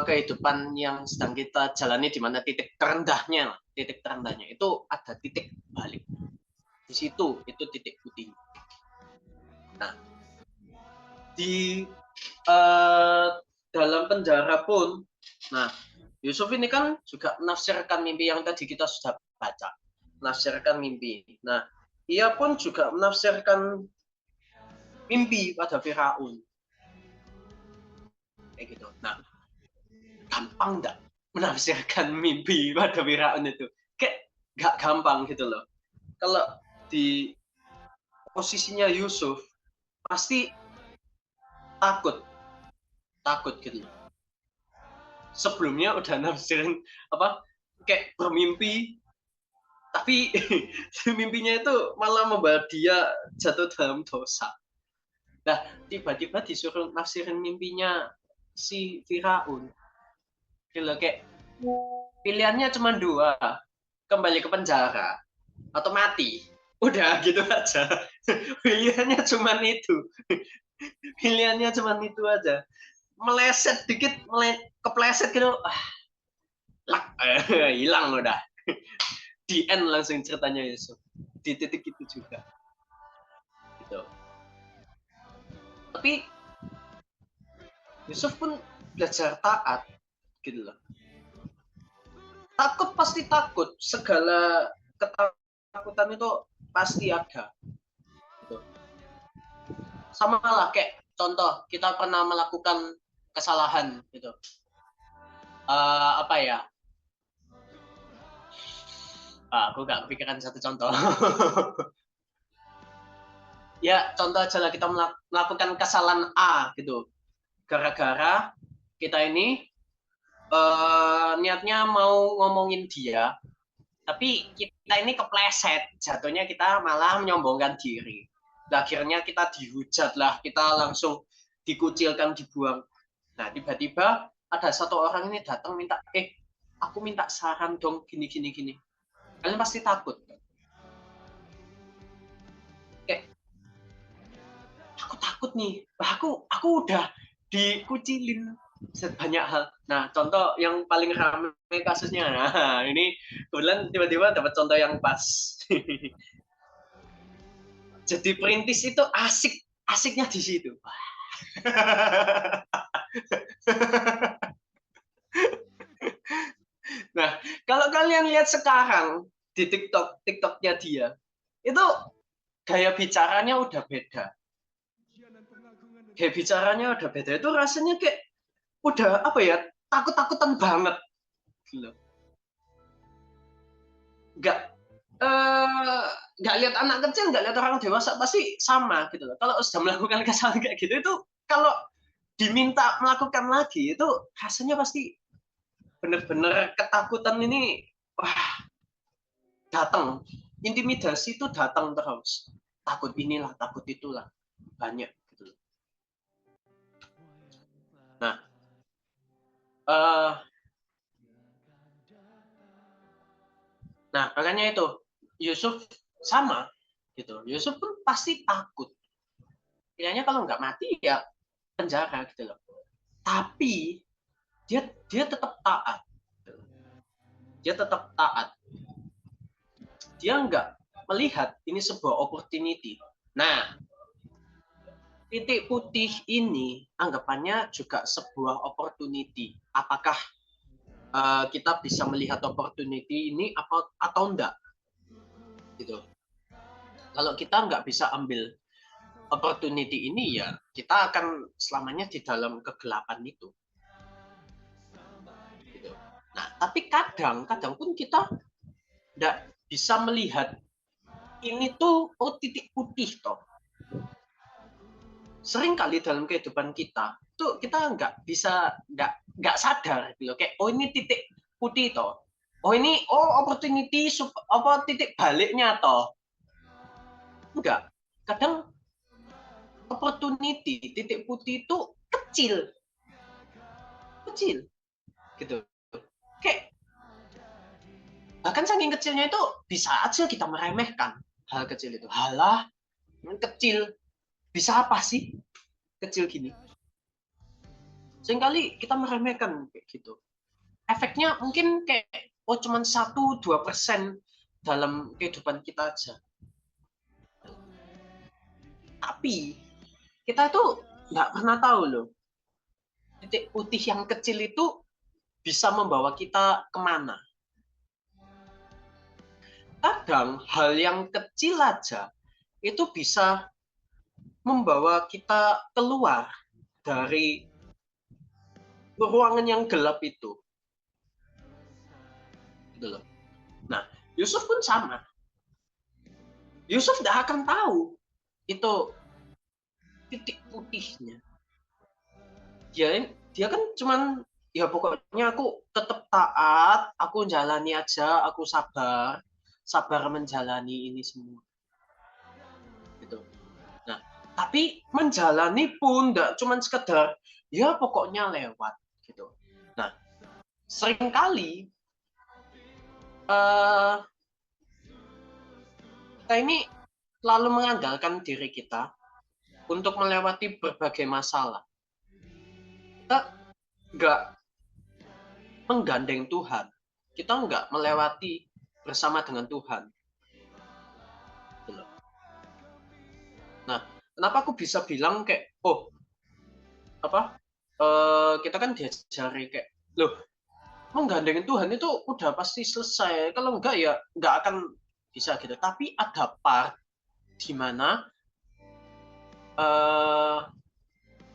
kehidupan yang sedang kita jalani, di mana titik terendahnya itu ada titik balik. Di situ itu titik putih. Nah, di dalam penjara pun, nah Yusuf ini kan juga menafsirkan mimpi yang tadi kita sudah baca, menafsirkan mimpi. Nah, ia pun juga menafsirkan mimpi pada Firaun. Kayak gitu. Nah, gampang nggak menafsirkan mimpi pada Firaun itu? Kayak nggak gampang gitu loh. Kalau di posisinya Yusuf, pasti takut gitu loh. Sebelumnya udah nafsirin kayak bermimpi, tapi mimpinya itu malah membawa dia jatuh dalam dosa. Nah, tiba-tiba disuruh nafsirin mimpinya si Firaun. Gila, kayak pilihannya cuma 2, kembali ke penjara atau mati. Udah gitu aja. Pilihannya cuma itu. Pilihannya cuma itu aja. Meleset dikit, kepleset gitu, hilang udah. Di end langsung ceritanya Yusuf. Di titik itu juga. Gitu. Tapi Yusuf pun belajar taat gitu loh. takut pasti takut, segala ketakutan itu pasti ada. Gitu. Sama lah kayak contoh kita pernah melakukan kesalahan gitu. Apa ya? Aku gak kepikiran satu contoh. Ya contoh aja lah, kita melakukan kesalahan A gitu. Gara-gara kita ini niatnya mau ngomongin dia, tapi kita ini kepleset, jatuhnya kita malah menyombongkan diri. Nah, akhirnya kita dihujat lah, kita langsung dikucilkan, dibuang. Nah, tiba-tiba ada satu orang ini datang minta, aku minta saran dong, gini. Kalian pasti takut. Kayak, aku takut nih, aku udah dikucilin sebanyak hal. Nah, contoh yang paling ramai kasusnya. Nah, ini kebetulan tiba-tiba dapat contoh yang pas. Jadi perintis itu asiknya di situ. Nah, kalau kalian lihat sekarang di TikToknya dia, itu gaya bicaranya udah beda. Gaya bicaranya udah beda. Itu rasanya kayak udah apa ya, takut-takutan banget gitu. Nggak lihat anak kecil, nggak lihat orang dewasa, pasti sama gitu loh. Kalau sudah melakukan kesalahan kayak gitu, itu kalau diminta melakukan lagi, itu rasanya pasti bener-bener ketakutan ini, wah, datang. Intimidasi itu datang terus. Takut inilah, takut itulah. Banyak gitu loh. Nah, makanya itu Yusuf sama gitu. Yusuf pun pasti takut. Kayaknya kalau nggak mati ya penjara gitu loh. Tapi dia tetap taat. Dia tetap taat. Dia nggak melihat ini sebuah opportunity. Nah, titik putih ini anggapannya juga sebuah opportunity. Apakah kita bisa melihat opportunity ini atau enggak? Gitu. Kalau kita nggak bisa ambil opportunity ini, ya kita akan selamanya di dalam kegelapan itu. Gitu. Nah, tapi kadang pun kita nggak bisa melihat ini tuh titik putih toh. Sering kali dalam kehidupan kita tuh kita nggak bisa nggak sadar gitu, kayak ini titik putih toh. Ini opportunity, titik baliknya toh. Enggak. Kadang opportunity, titik putih itu kecil gitu. Kayak bahkan saking kecilnya itu bisa aja kita meremehkan hal kecil itu. Halah, kecil, bisa apa sih kecil gini? Seringkali kita meremehkan kayak gitu. Efeknya mungkin kayak cuman 1-2% dalam kehidupan kita aja. Tapi kita tuh nggak pernah tahu loh, titik putih yang kecil itu bisa membawa kita kemana. Kadang hal yang kecil aja itu bisa membawa kita keluar dari ruangan yang gelap itu. Gitu loh. Nah, Yusuf pun sama. Yusuf nggak akan tahu itu titik putihnya. Dia kan cuman ya pokoknya aku tetap taat, aku jalani aja, aku sabar menjalani ini semua. Gitu. Nah, tapi menjalani pun enggak cuman sekedar ya pokoknya lewat gitu. Nah, seringkali kita ini lalu mengandalkan diri kita untuk melewati berbagai masalah. Kita nggak menggandeng Tuhan. Kita nggak melewati bersama dengan Tuhan. Nah, kenapa aku bisa bilang kayak, kita kan diajari kayak, loh, menggandeng Tuhan itu udah pasti selesai. Kalau enggak ya enggak akan bisa gitu. Tapi ada part di mana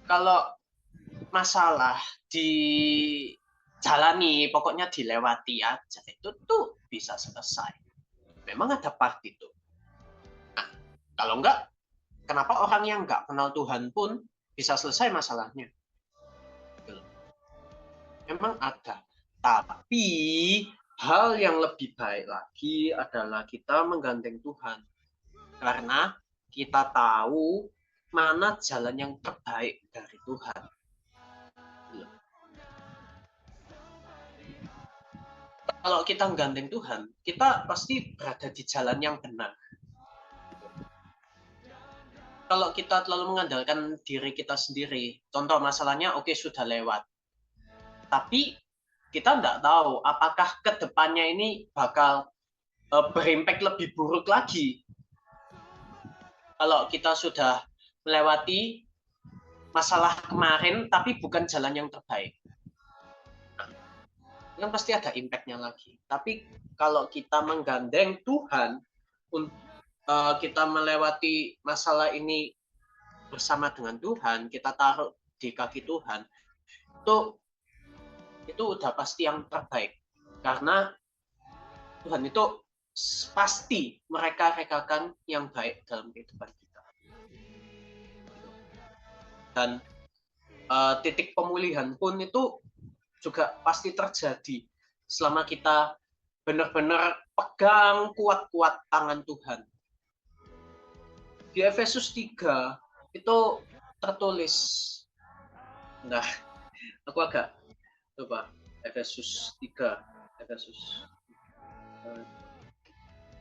kalau masalah dijalani, pokoknya dilewati aja, itu tuh bisa selesai. Memang ada part itu. Nah, kalau enggak, kenapa orang yang enggak kenal Tuhan pun bisa selesai masalahnya? Memang ada. Tapi hal yang lebih baik lagi adalah kita menggandeng Tuhan. Karena kita tahu mana jalan yang terbaik dari Tuhan. Kalau kita menggandeng Tuhan, kita pasti berada di jalan yang benar. Kalau kita terlalu mengandalkan diri kita sendiri, contoh masalahnya oke sudah lewat. Tapi kita nggak tahu apakah ke depannya ini bakal berimpact lebih buruk lagi. Kalau kita sudah melewati masalah kemarin, tapi bukan jalan yang terbaik. Kan pasti ada impact-nya lagi. Tapi kalau kita menggandeng Tuhan, kita melewati masalah ini bersama dengan Tuhan, kita taruh di kaki Tuhan, itu udah pasti yang terbaik. Karena Tuhan itu pasti mereka-rekakan yang baik dalam kehidupan kita. Dan titik pemulihan pun itu juga pasti terjadi selama kita benar-benar pegang kuat-kuat tangan Tuhan. Di Efesus 3 itu tertulis, nah aku agak coba Efesus 3,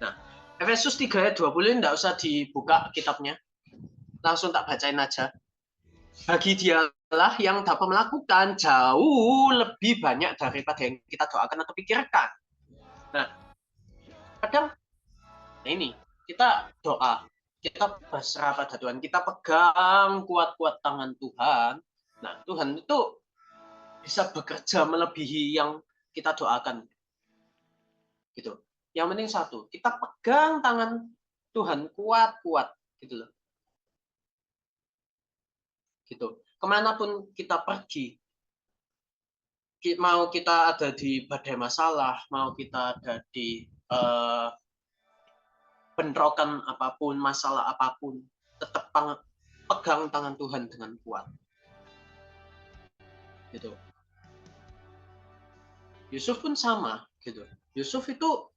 nah Efesus 3 ayat 20 enggak usah dibuka kitabnya, langsung tak bacain aja. Bagi dialah yang dapat melakukan jauh lebih banyak daripada yang kita doakan atau pikirkan. Nah, kadang ini kita doa, kita berserah pada Tuhan, kita pegang kuat-kuat tangan Tuhan. Nah, Tuhan itu bisa bekerja melebihi yang kita doakan. Gitu. Yang penting satu, kita pegang tangan Tuhan kuat-kuat gitu loh. Gitu. Kemanapun kita pergi, mau kita ada di badai masalah, mau kita ada di bentrokan apapun, masalah apapun, tetap pegang tangan Tuhan dengan kuat. Gitu. Yusuf pun sama, gitu. Yusuf itu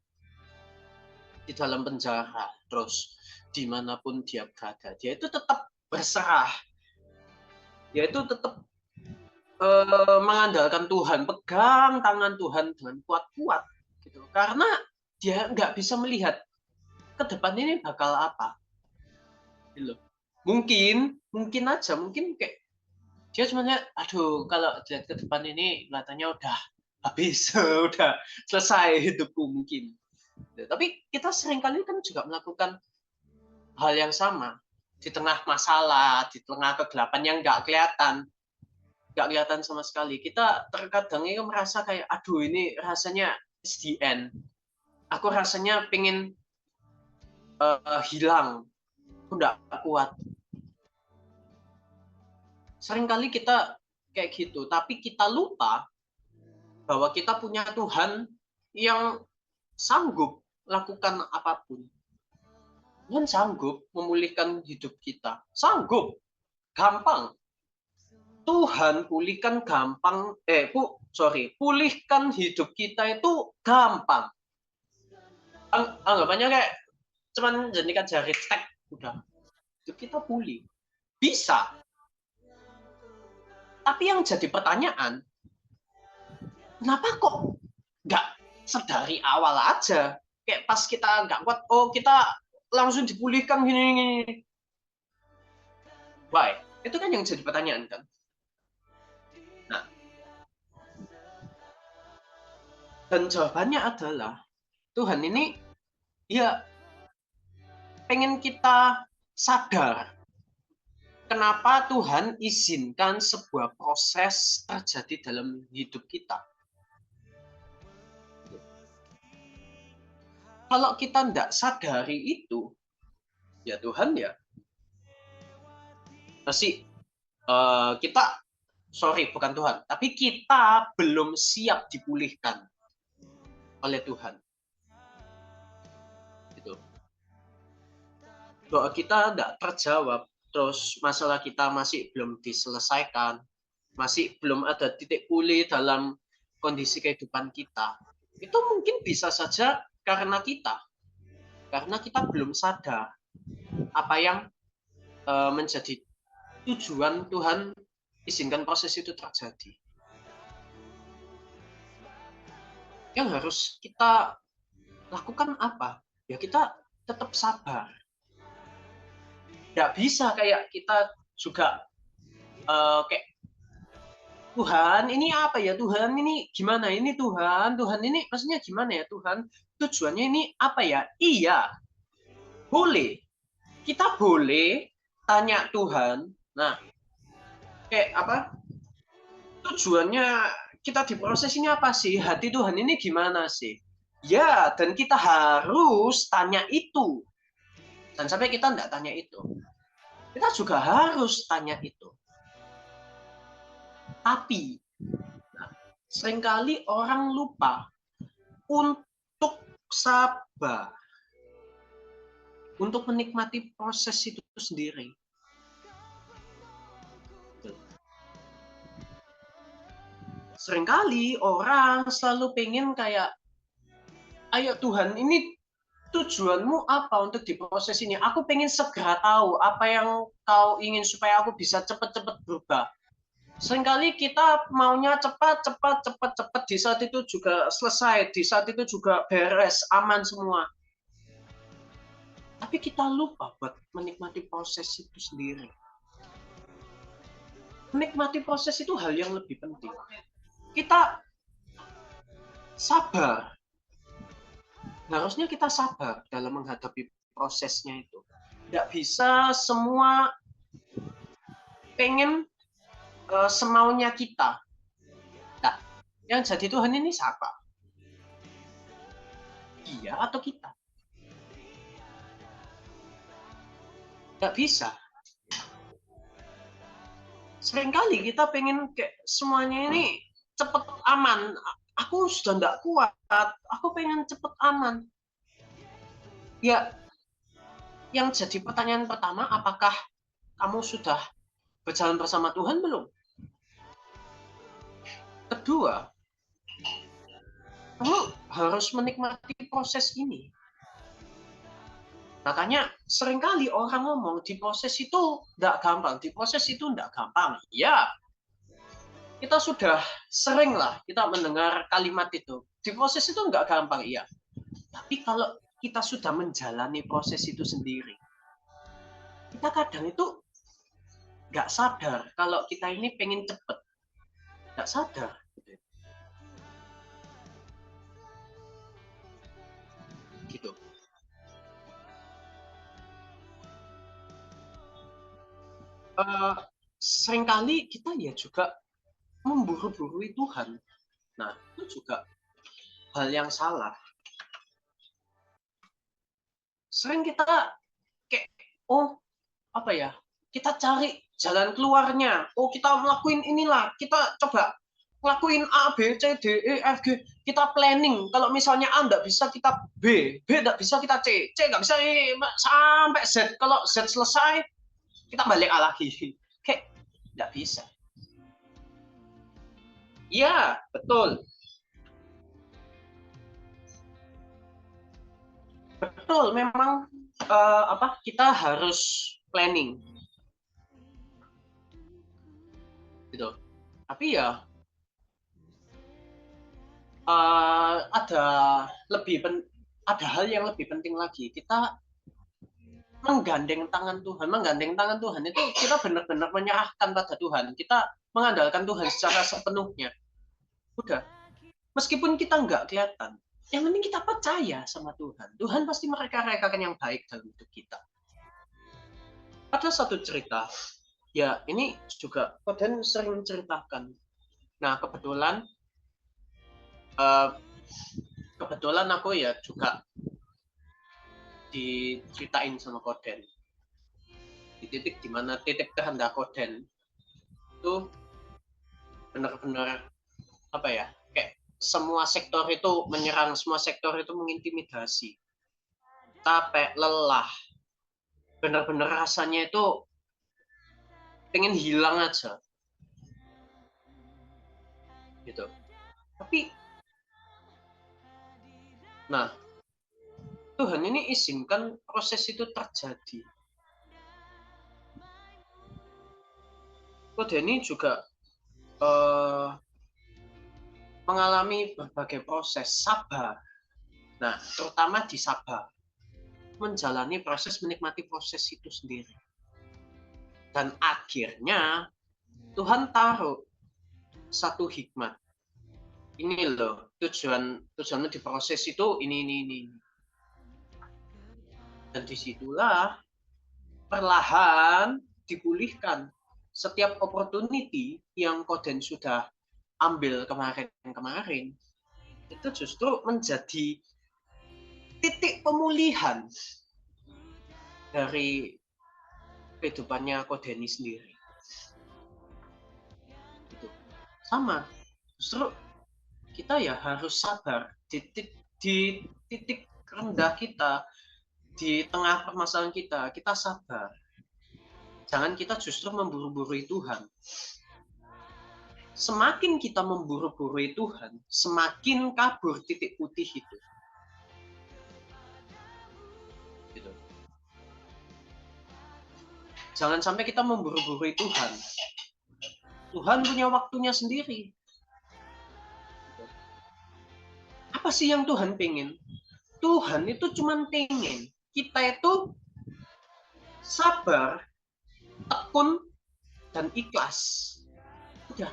di dalam penjara, terus dimanapun dia berada, dia itu tetap berserah. Dia itu tetap mengandalkan Tuhan, pegang tangan Tuhan dengan kuat-kuat, gitu. Karena dia nggak bisa melihat ke depan ini bakal apa, gitu. Mungkin kayak dia sebenarnya, aduh, kalau lihat ke depan ini katanya udah habis, udah selesai hidupku mungkin. Tapi kita seringkali kan juga melakukan hal yang sama di tengah masalah, di tengah kegelapan yang nggak kelihatan sama sekali. Kita terkadang itu merasa kayak, aduh ini rasanya it's the end. Aku rasanya pengen hilang, aku nggak kuat. Seringkali kita kayak gitu, tapi kita lupa bahwa kita punya Tuhan yang sanggup lakukan apapun. Tuhan sanggup memulihkan hidup kita. Sanggup. Gampang. Tuhan pulihkan hidup kita itu gampang. Anggapannya kayak cuman jadikan jari tek, udah. Hidup kita pulih. Bisa. Tapi yang jadi pertanyaan, kenapa kok nggak sedari awal aja? Kayak pas kita nggak kuat, oh kita langsung dipulihkan gini. Why? Itu kan yang jadi pertanyaan kan. Nah, dan jawabannya adalah Tuhan ini ya pengen kita sadar kenapa Tuhan izinkan sebuah proses terjadi dalam hidup kita. Kalau kita tidak sadari itu, ya Tuhan ya masih kita, sorry bukan Tuhan, tapi kita belum siap dipulihkan oleh Tuhan. Gitu. Doa kita tidak terjawab, terus masalah kita masih belum diselesaikan, masih belum ada titik pulih dalam kondisi kehidupan kita. Itu mungkin bisa saja karena kita belum sadar apa yang menjadi tujuan Tuhan izinkan proses itu terjadi. Yang harus kita lakukan apa? Ya kita tetap sabar. Tidak bisa kayak kita juga kayak Tuhan ini apa ya, Tuhan ini gimana ini, Tuhan ini maksudnya gimana ya Tuhan, tujuannya ini apa ya. Iya, boleh, kita boleh tanya Tuhan. Nah, kayak apa tujuannya kita diproses ini apa sih, hati Tuhan ini gimana sih ya, dan kita harus tanya itu. Dan sampai kita tidak tanya itu, kita juga harus tanya itu. Tapi seringkali orang lupa untuk sabar, untuk menikmati proses itu sendiri. Seringkali orang selalu pengen kayak, ayo Tuhan, ini tujuanmu apa untuk diproses ini? Aku pengen segera tahu apa yang kau ingin supaya aku bisa cepat-cepat berubah. Seringkali kita maunya cepat, di saat itu juga selesai, di saat itu juga beres, aman semua. Tapi kita lupa buat menikmati proses itu sendiri. Menikmati proses itu hal yang lebih penting. Kita sabar. Harusnya kita sabar dalam menghadapi prosesnya itu. Tidak bisa semua pengen semaunya kita. Nah, yang jadi Tuhan ini siapa? Dia atau kita? Tidak bisa. Seringkali kita pengen kayak semuanya ini cepat aman. Aku sudah tidak kuat. Aku pengen cepat aman. Ya, yang jadi pertanyaan pertama, apakah kamu sudah berjalan bersama Tuhan belum? Kedua, kamu harus menikmati proses ini. Makanya seringkali orang ngomong di proses itu tidak gampang, di proses itu tidak gampang. Ya, kita sudah sering lah kita mendengar kalimat itu. Di proses itu nggak gampang, iya. Tapi kalau kita sudah menjalani proses itu sendiri, kita kadang itu nggak sadar kalau kita ini pengen cepet. Nggak sadar. Gitu. Seringkali kita ya juga memburu-burui Tuhan. Nah, itu juga hal yang salah. Sering kita kayak, oh apa ya, kita cari jalan keluarnya. Oh, kita melakukan inilah, kita coba ngelakuin A, B, C, D, E, F, G. Kita planning. Kalau misalnya A nggak bisa, kita B. B nggak bisa, kita C. C nggak bisa, sampai Z. Kalau Z selesai, kita balik A lagi. Kayak nggak bisa. Iya, betul. Betul, memang kita harus planning. Gitu. Tapi ya ada hal yang lebih penting lagi. Kita menggandeng tangan Tuhan. Menggandeng tangan Tuhan itu kita benar-benar menyerahkan pada Tuhan. Kita mengandalkan Tuhan secara sepenuhnya. Udah. Meskipun kita nggak kelihatan, yang penting kita percaya sama Tuhan. Tuhan pasti mereka-rekakan yang baik dalam hidup kita. Ada satu cerita, ya ini juga Koden sering menceritakan. Nah, kebetulan aku ya juga diceritain sama Koden. Di titik dimana titik terendah Koden itu benar-benar apa ya, kayak semua sektor itu menyerang, semua sektor itu mengintimidasi, capek, lelah, benar-benar rasanya itu pengen hilang aja gitu. Tapi nah, Tuhan ini izinkan proses itu terjadi. Koden ini juga mengalami berbagai proses sabar. Nah, terutama di sabar, menjalani proses, menikmati proses itu sendiri. Dan akhirnya Tuhan taruh satu hikmat. Ini loh, tujuanmu di proses itu ini. Dan disitulah perlahan dipulihkan setiap opportunity yang Koden sudah ambil kemarin itu justru menjadi titik pemulihan dari kehidupannya Kodeni sendiri. Itu sama, justru kita ya harus sabar di titik rendah kita, di tengah permasalahan kita sabar. Jangan kita justru memburu-burui Tuhan. Semakin kita memburu-burui Tuhan, semakin kabur titik putih itu. Gitu. Jangan sampai kita memburu-burui Tuhan. Tuhan punya waktunya sendiri. Apa sih yang Tuhan pengen? Tuhan itu cuma pengen kita itu sabar, tekun, dan ikhlas. Udah.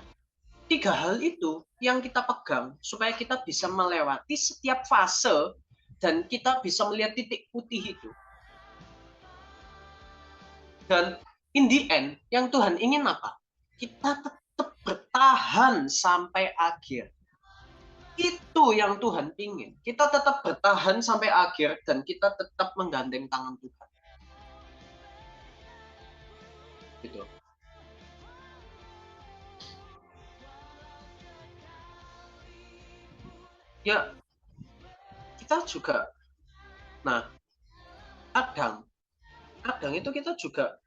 3 hal itu yang kita pegang supaya kita bisa melewati setiap fase dan kita bisa melihat titik putih itu. Dan in the end, yang Tuhan ingin apa? Kita tetap bertahan sampai akhir. Itu yang Tuhan ingin. Kita tetap bertahan sampai akhir dan kita tetap menggandeng tangan Tuhan. Gitu. Ya, kita juga, nah, kadang itu kita juga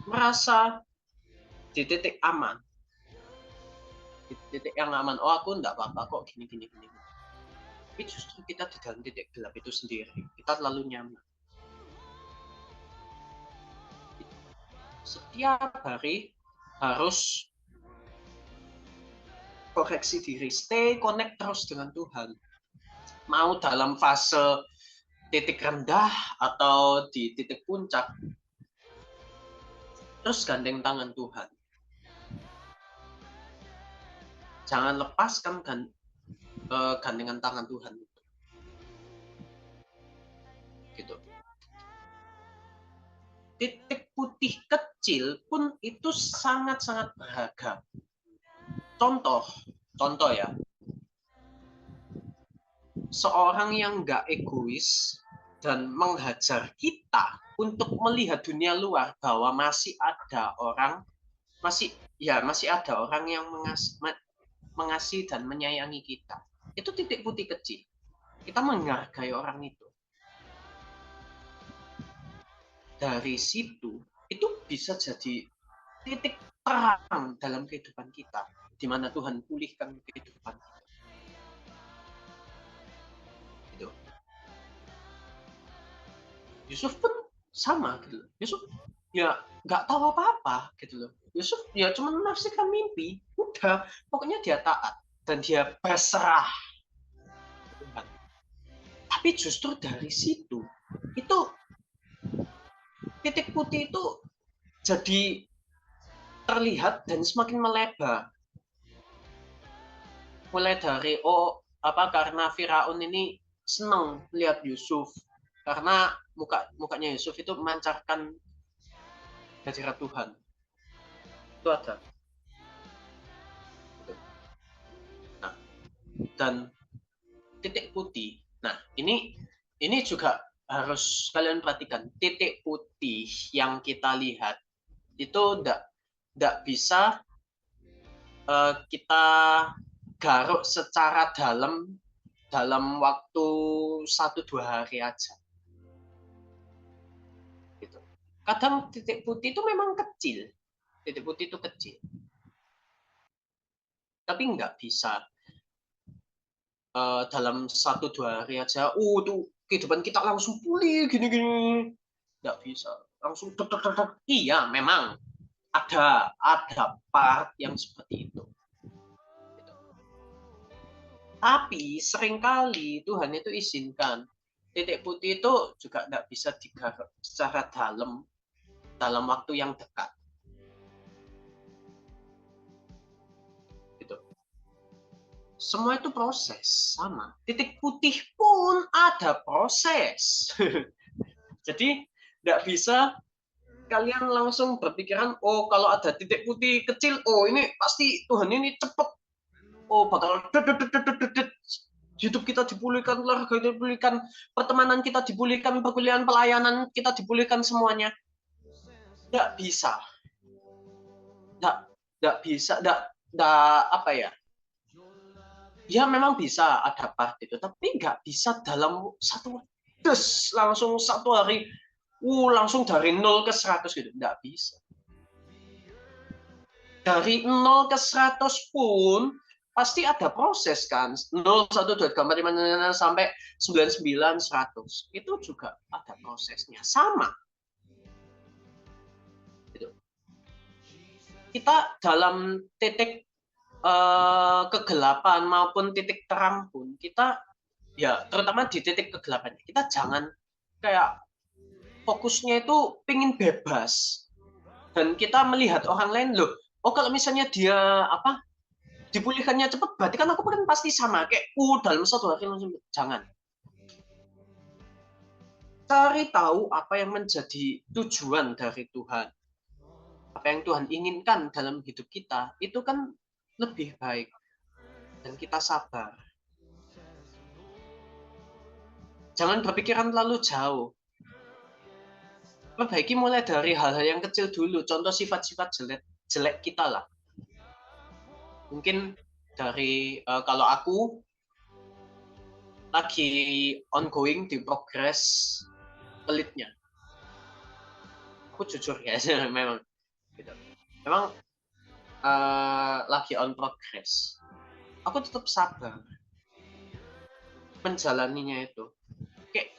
merasa di titik aman, di titik yang aman. Oh, aku enggak apa-apa kok, gini. Tapi justru kita di dalam titik gelap itu sendiri, kita terlalu nyaman. Setiap hari harus koreksi diri, stay connect terus dengan Tuhan. Mau dalam fase titik rendah atau di titik puncak, terus gandeng tangan Tuhan. Jangan lepaskan gandengan tangan Tuhan itu. Gitu. Titik putih kecil pun itu sangat-sangat berharga. Contoh ya. Seorang yang nggak egois dan menghajar kita untuk melihat dunia luar bahwa masih ada orang yang mengasihi dan menyayangi kita. Itu titik putih kecil. Kita menghargai orang itu. Dari situ, itu bisa jadi titik terang dalam kehidupan kita, di mana Tuhan pulihkan kehidupan kita. Gitu. Yusuf pun sama gitu loh. Yusuf ya nggak tahu apa-apa gitu loh. Yusuf ya cuma menafsirkan mimpi, udah pokoknya dia taat dan dia berserah. Tapi justru dari situ itu titik putih itu jadi terlihat dan semakin melebar. Mulai dari karena Firaun ini senang lihat Yusuf karena mukanya Yusuf itu memancarkan hadirat Tuhan. Itu ada. Nah, dan titik putih. Nah, ini juga harus kalian perhatikan, titik putih yang kita lihat itu tidak bisa kita garuk secara dalam waktu 1-2 hari aja. Gitu. Kadang titik putih itu memang kecil, titik putih itu kecil, tapi nggak bisa dalam 1-2 hari aja. Tuh kehidupan kita langsung pulih gini-gini, nggak bisa langsung. Iya, memang ada part yang seperti itu. Tapi seringkali Tuhan itu izinkan titik putih itu juga tidak bisa digarap secara dalam waktu yang dekat. Gitu. Semua itu proses sama. Titik putih pun ada proses. Jadi tidak bisa kalian langsung berpikiran, oh kalau ada titik putih kecil, oh ini pasti Tuhan ini cepat. Oh bakal hidup kita dipulihkan, keluarga kita dipulihkan, pertemanan kita dipulihkan, perkuliahan pelayanan kita dipulihkan semuanya. Tidak bisa. Tidak bisa, apa ya? Ya memang bisa ada part itu, tapi nggak bisa dalam langsung 1 hari, langsung dari 0 ke 100 gitu, nggak bisa. Dari 0 ke 100 pun pasti ada proses kan, 0, 1, 2, 3, 4, 5, sampai 99, 100. Itu juga ada prosesnya, sama. Gitu. Kita dalam titik kegelapan maupun titik terang pun, kita ya terutama di titik kegelapan, kita jangan kayak fokusnya itu pingin bebas. Dan kita melihat orang lain, loh, kalau misalnya dia dipulihkannya cepat, berarti kan aku kan pasti sama kayak dalam 1 hari langsung. Jangan. Cari tahu apa yang menjadi tujuan dari Tuhan, apa yang Tuhan inginkan dalam hidup kita, itu kan lebih baik, dan kita sabar. Jangan berpikiran terlalu jauh. Perbaiki mulai dari hal-hal yang kecil dulu, contoh sifat-sifat jelek kita lah. Mungkin dari kalau aku lagi ongoing di progress pelitnya, aku jujur ya, memang gitu. Memang lagi on progress. Aku tetap sabar menjalaninya itu. Kayak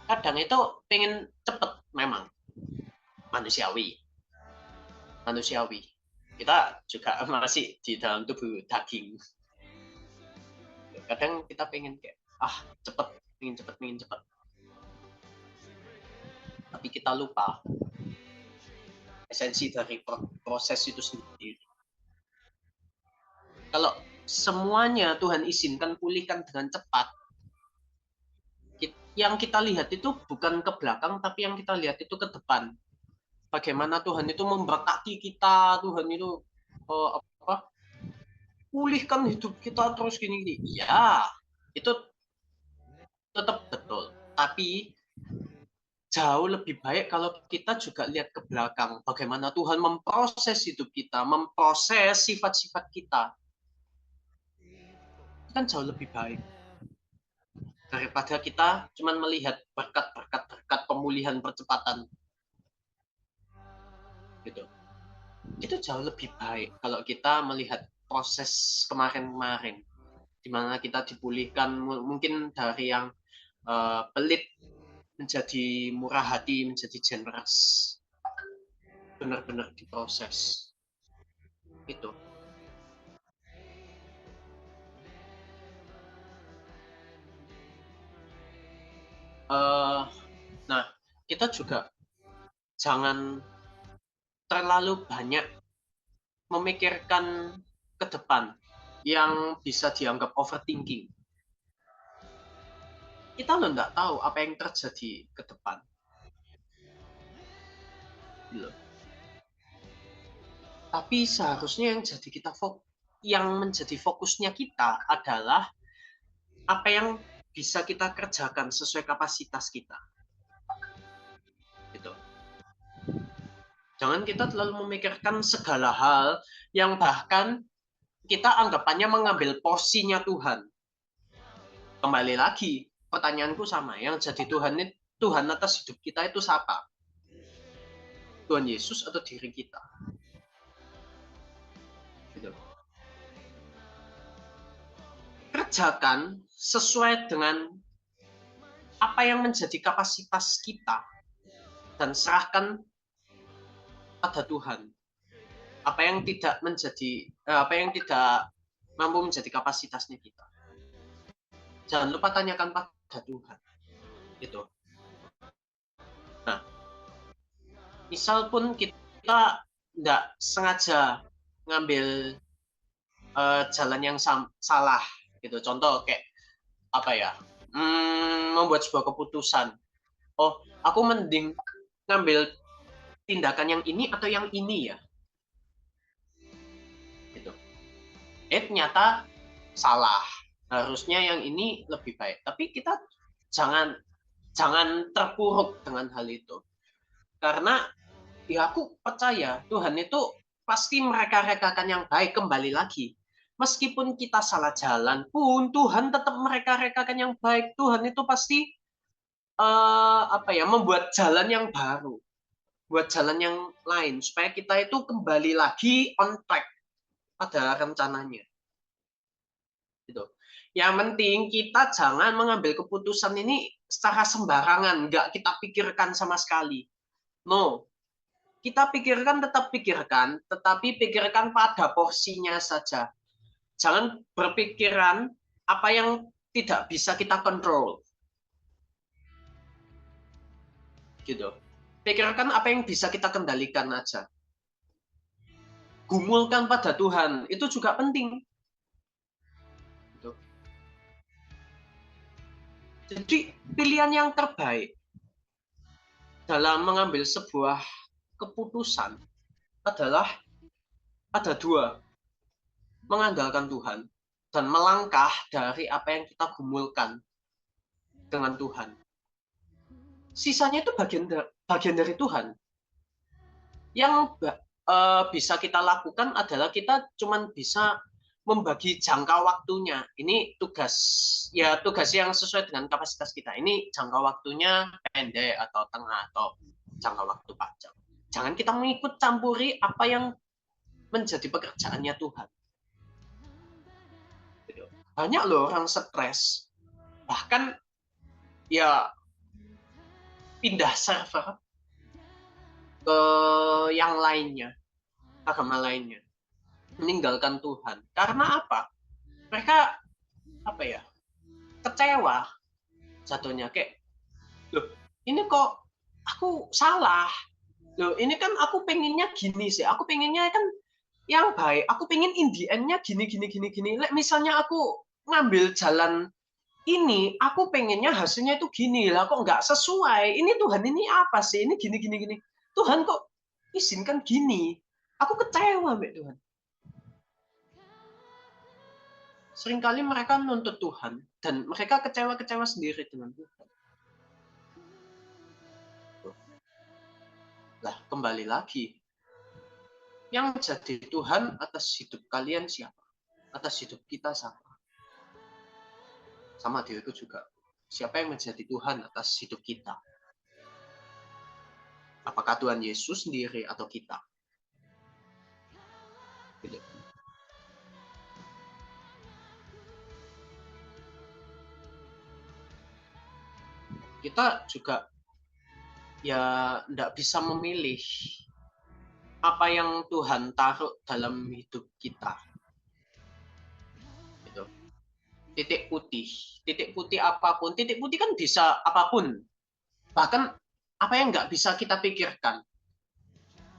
kadang itu pengen cepet, memang manusiawi. Kita juga masih di dalam tubuh daging. Kadang kita pengen kayak pengen cepet. Tapi kita lupa esensi dari proses itu sendiri. Kalau semuanya Tuhan izinkan pulihkan dengan cepat, yang kita lihat itu bukan ke belakang, tapi yang kita lihat itu ke depan. Bagaimana Tuhan itu memberkati kita, Tuhan itu pulihkan hidup kita terus gini. Ya, itu tetap betul. Tapi jauh lebih baik kalau kita juga lihat ke belakang, bagaimana Tuhan memproses hidup kita, memproses sifat-sifat kita. Itu kan jauh lebih baik daripada kita cuma melihat berkat pemulihan percepatan. Gitu. Itu jauh lebih baik kalau kita melihat proses kemarin-kemarin, di mana kita dipulihkan mungkin dari yang pelit menjadi murah hati, menjadi generous. Benar-benar diproses. Itu. Nah, kita juga jangan terlalu banyak memikirkan ke depan yang bisa dianggap overthinking. Kita nggak tahu apa yang terjadi ke depan. Tapi seharusnya yang menjadi fokusnya kita adalah apa yang bisa kita kerjakan sesuai kapasitas kita. Jangan kita terlalu memikirkan segala hal yang bahkan kita anggapannya mengambil porsinya Tuhan. Kembali lagi, pertanyaanku sama. Yang jadi Tuhan atas hidup kita itu siapa? Tuhan Yesus atau diri kita? Gitu. Kerjakan sesuai dengan apa yang menjadi kapasitas kita dan serahkan pada Tuhan. Apa yang tidak mampu menjadi kapasitasnya kita. Jangan lupa tanyakan pada Tuhan. Gitu. Nah, misal pun kita tidak sengaja ngambil jalan yang salah, gitu. Contoh kayak apa ya? Membuat sebuah keputusan. Oh, aku mending ngambil tindakan yang ini atau yang ini ya. Gitu. Ternyata salah. Harusnya yang ini lebih baik. Tapi kita jangan terpuruk dengan hal itu. Karena ya aku percaya Tuhan itu pasti mereka-rekakan yang baik. Kembali lagi. Meskipun kita salah jalan pun Tuhan tetap mereka-rekakan yang baik. Tuhan itu pasti membuat jalan yang baru. Buat jalan yang lain. Supaya kita itu kembali lagi on track pada rencananya. Gitu. Yang penting kita jangan mengambil keputusan ini secara sembarangan, nggak kita pikirkan sama sekali. No, kita tetap pikirkan, tetapi pikirkan pada porsinya saja. Jangan berpikiran apa yang tidak bisa kita kontrol. Gitu. Pikirkan apa yang bisa kita kendalikan aja. Gumulkan pada Tuhan, itu juga penting. Jadi pilihan yang terbaik dalam mengambil sebuah keputusan adalah ada dua. Mengandalkan Tuhan dan melangkah dari apa yang kita gumulkan dengan Tuhan. Sisanya itu bagian dari Tuhan. Yang bisa kita lakukan adalah kita cuma bisa membagi jangka waktunya. Ini tugas yang sesuai dengan kapasitas kita. Ini jangka waktunya pendek atau tengah atau jangka waktu panjang. Jangan kita mengikut campuri apa yang menjadi pekerjaannya Tuhan. Banyak loh orang stres. Bahkan ya pindah server ke yang lainnya, agama lainnya. Meninggalkan Tuhan. Karena apa? Mereka kecewa jatuhnya kayak, loh ini kok aku salah, loh ini kan aku pengennya gini sih, aku pengennya kan yang baik, aku pengen in the end-nya gini. Misalnya aku ngambil jalan ini, aku pengennya hasilnya itu gini lah, kok nggak sesuai, ini Tuhan ini apa sih, ini gini, Tuhan kok izinkan gini, aku kecewa mbak Tuhan. Seringkali mereka menuntut Tuhan dan mereka kecewa sendiri dengan Tuhan. Lah, kembali lagi. Yang jadi Tuhan atas hidup kalian siapa? Atas hidup kita siapa? Sama diriku juga. Siapa yang menjadi Tuhan atas hidup kita? Apakah Tuhan Yesus sendiri atau kita? Gitu. Kita juga ya tidak bisa memilih apa yang Tuhan taruh dalam hidup kita. Gitu. Titik putih apapun, titik putih kan bisa apapun. Bahkan apa yang nggak bisa kita pikirkan.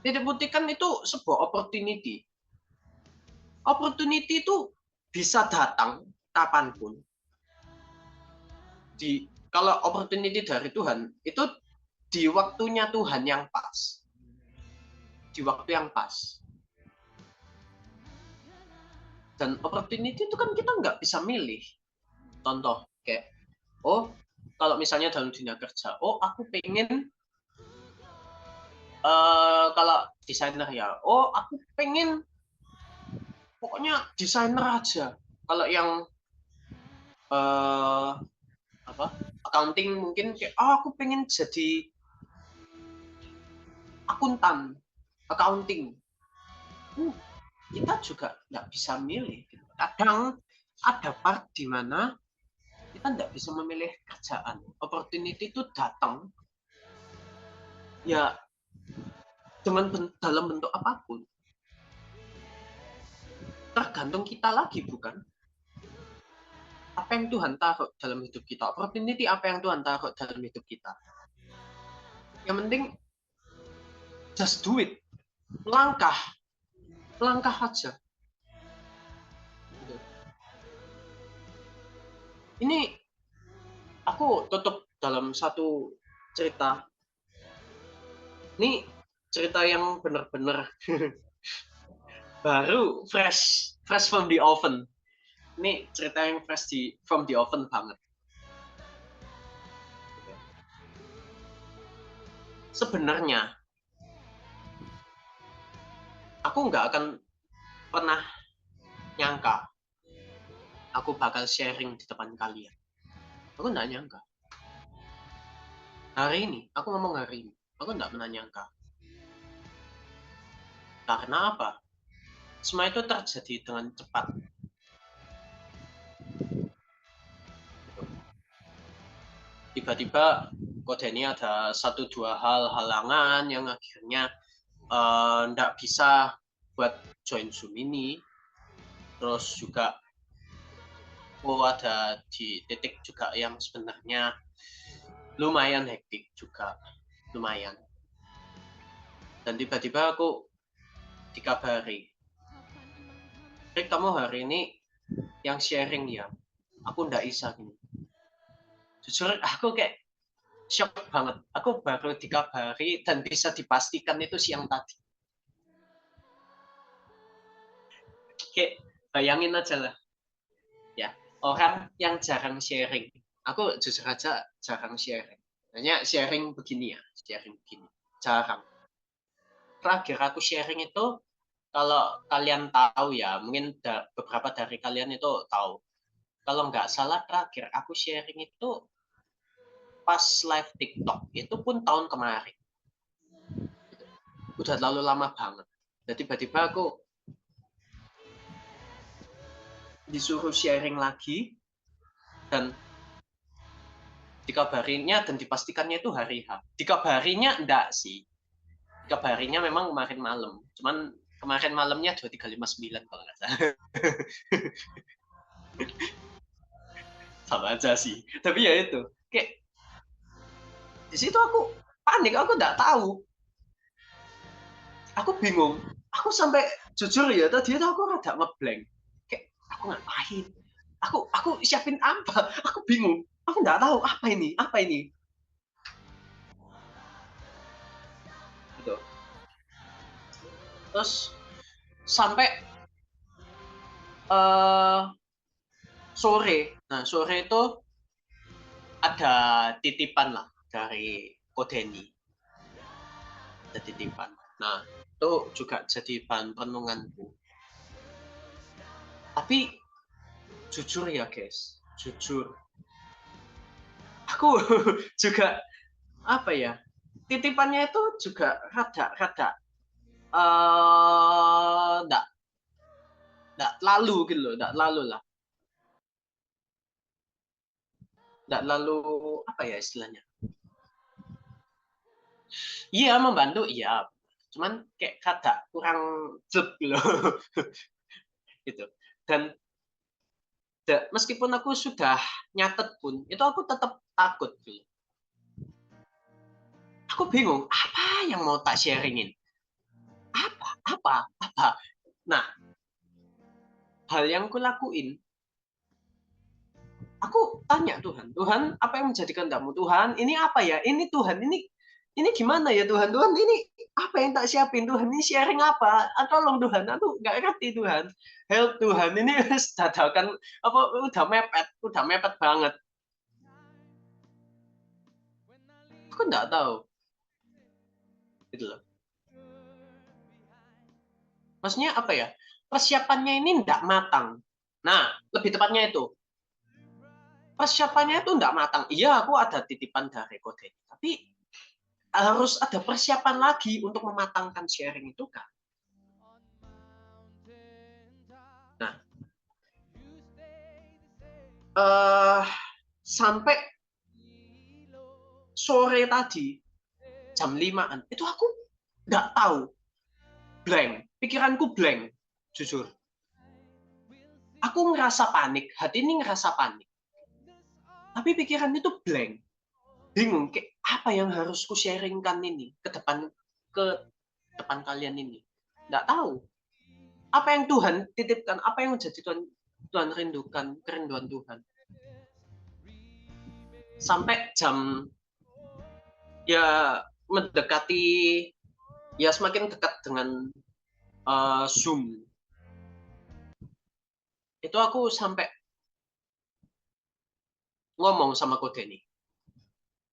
Titik putih kan itu sebuah opportunity. Opportunity itu bisa datang kapanpun. Kalau opportunity dari Tuhan, itu di waktunya Tuhan yang pas. Di waktu yang pas. Dan opportunity itu kan kita nggak bisa milih. Contoh, kayak, kalau misalnya dalam dunia kerja, aku pengen Kalau desainer ya, aku pengen pokoknya desainer aja. Kalau yang accounting mungkin kayak aku pengen jadi akuntan, accounting. Kita juga nggak bisa milih. Kadang ada part di mana kita nggak bisa memilih kerjaan. Opportunity itu datang ya dalam bentuk apapun. Tergantung kita lagi, bukan? Apa yang Tuhan taruh dalam hidup kita? Opportunity apa yang Tuhan taruh dalam hidup kita? Yang penting just do it. Melangkah aja. Ini aku tutup dalam satu cerita. Ini cerita yang benar-benar baru, fresh from the oven. Ini cerita yang fresh from the oven banget. Sebenarnya aku nggak akan pernah nyangka aku bakal sharing di depan kalian. Aku nggak nyangka. Hari ini, aku ngomong hari ini, aku nggak pernah nyangka. Karena apa? Semua itu terjadi dengan cepat. Tiba-tiba kok ini ada 1-2 hal halangan yang akhirnya nggak bisa buat join Zoom ini. Terus juga ada di titik juga yang sebenarnya lumayan hektik juga, lumayan. Dan tiba-tiba aku dikabari, Rick, kamu hari ini yang sharing ya, aku nggak bisa gini. Jujur aku kayak shock banget. Aku baru dikabari dan bisa dipastikan itu siang tadi. Kayak bayangin aja lah, ya orang yang jarang sharing. Aku jujur aja jarang sharing. Hanya sharing begini ya, jarang. Terakhir aku sharing itu, kalau kalian tahu ya, mungkin beberapa dari kalian itu tahu. Kalau nggak salah terakhir aku sharing itu pas live TikTok, itu pun tahun kemarin. Udah terlalu lama banget. Jadi tiba-tiba aku disuruh sharing lagi, dan dikabarinya dan dipastikannya itu hari H. Dikabarinya enggak sih. Dikabarinya memang kemarin malam. Cuman kemarin malamnya 2359 kalau nggak salah. Sama aja sih. Tapi ya itu. Kayak di situ aku panik, aku nggak tahu. Aku bingung. Aku sampai jujur ya, tadi itu aku rada ngeblank. Kayak aku ngapain? Aku siapin apa? Aku bingung. Aku nggak tahu apa ini. Gitu. Terus sampai sore. Nah, sore itu ada titipan lah dari Kodeni. Ada titipan. Nah, itu juga jadi bahan renunganku. Tapi jujur ya guys, jujur. Aku juga apa ya? Titipannya itu juga rada enggak lalu gitu loh, enggak lalu lah. Enggak lalu apa ya istilahnya? Iya, membantu iya. Cuman kayak rada kurang jeb gitu loh. Gitu. Dan meskipun aku sudah nyatet pun, itu aku tetap takut gitu. Aku bingung, apa yang mau tak sharingin? Apa? Nah, hal yang aku lakuin, aku tanya Tuhan, apa yang menjadi kehendak-Mu Tuhan? Ini apa ya? Ini Tuhan, ini gimana ya Tuhan? Tuhan, ini apa yang tak siapin Tuhan? Ini sharing apa? Tolong Tuhan, aku nggak ngerti Tuhan. Help Tuhan, ini dadakan apa udah mepet banget. Aku nggak tahu. Gitu loh. Maksudnya apa ya? Persiapannya ini tidak matang. Nah, lebih tepatnya itu. Persiapannya itu tidak matang. Iya, aku ada titipan dari kode. Tapi harus ada persiapan lagi untuk mematangkan sharing itu kan. Nah, sampai sore tadi, jam 5-an, itu aku nggak tahu. Blank. Pikiranku blank, jujur. Aku ngerasa panik, hati ini ngerasa panik. Tapi pikiran itu blank. Bingung, kayak apa yang harus ku sharingkan ini ke depan kalian ini. Nggak tahu. Apa yang Tuhan titipkan, apa yang menjadi Tuhan rindukan, kerinduan Tuhan. Sampai jam ya mendekati, ya semakin dekat dengan Zoom. Itu aku sampai ngomong sama kode ini.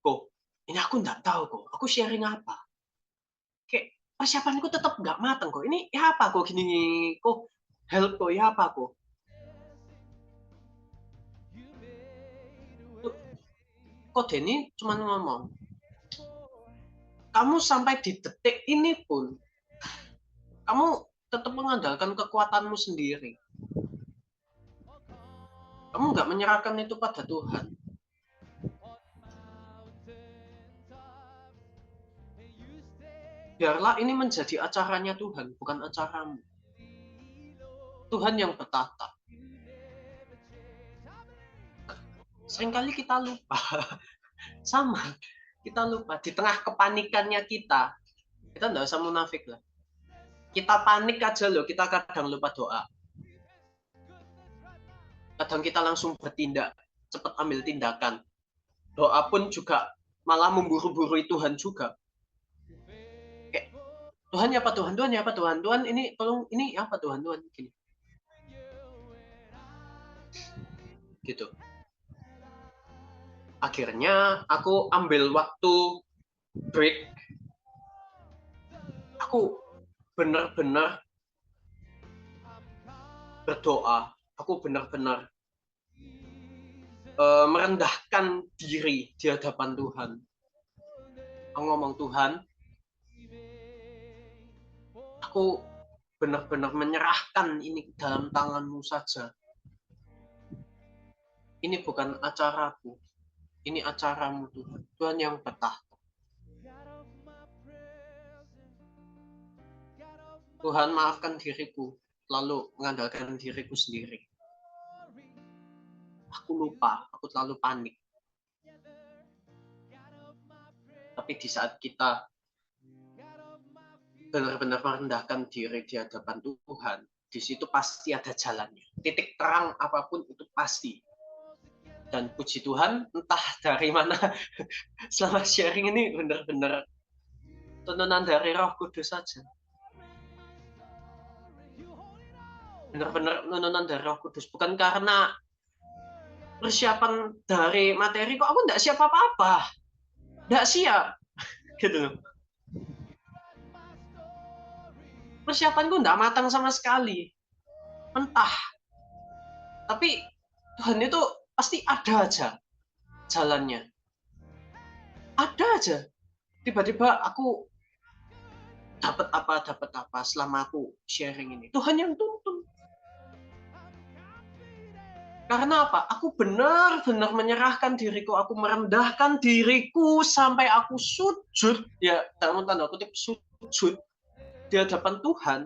Kok, ini aku nggak tahu kok. Aku sharing apa? Kayak persiapanku tetap nggak matang kok. Ini ya apa kok gini kok? Help kok ya apa kok? Kode ini cuma ngomong. Kamu sampai di detik ini pun, kamu tetap mengandalkan kekuatanmu sendiri. Kamu nggak menyerahkan itu pada Tuhan. Biarlah ini menjadi acaranya Tuhan, bukan acaramu. Tuhan yang bertata. Seringkali kita lupa. Sama, kita lupa. Di tengah kepanikannya kita nggak usah munafik lah. Kita panik aja loh, kita kadang lupa doa. Kadang kita langsung bertindak, cepat ambil tindakan. Doa pun juga malah memburu-buru Tuhan juga. Kayak, Tuhan ya apa Tuhan? Tuhan ya apa Tuhan? Tuhan ini tolong, ini apa Tuhan? Tuhan gini. Gitu. Akhirnya aku ambil waktu break. Aku benar-benar berdoa. Aku benar-benar merendahkan diri di hadapan Tuhan. Aku ngomong, Tuhan, aku benar-benar menyerahkan ini dalam tangan-Mu saja. Ini bukan acaraku. Ini acaramu Tuhan. Tuhan yang bertahta. Tuhan maafkan diriku. Lalu mengandalkan diriku sendiri. Aku lupa. Aku terlalu panik. Tapi di saat kita benar-benar merendahkan diri di hadapan Tuhan, di situ pasti ada jalannya. Titik terang apapun itu pasti. Dan puji Tuhan, entah dari mana, selama sharing ini benar-benar tuntunan dari Roh Kudus saja. Benar-benar tuntunan dari Roh Kudus. Bukan karena persiapan dari materi, kok aku nggak siap apa-apa. Nggak siap. Gitu. Persiapanku nggak matang sama sekali. Mentah. Tapi Tuhan itu pasti ada aja jalannya. Ada aja. Tiba-tiba aku dapat apa selama aku sharing ini. Tuhan yang tuntun. Karena apa? Aku benar-benar menyerahkan diriku, aku merendahkan diriku sampai aku sujud, ya dalam tanda kutip sujud di hadapan Tuhan.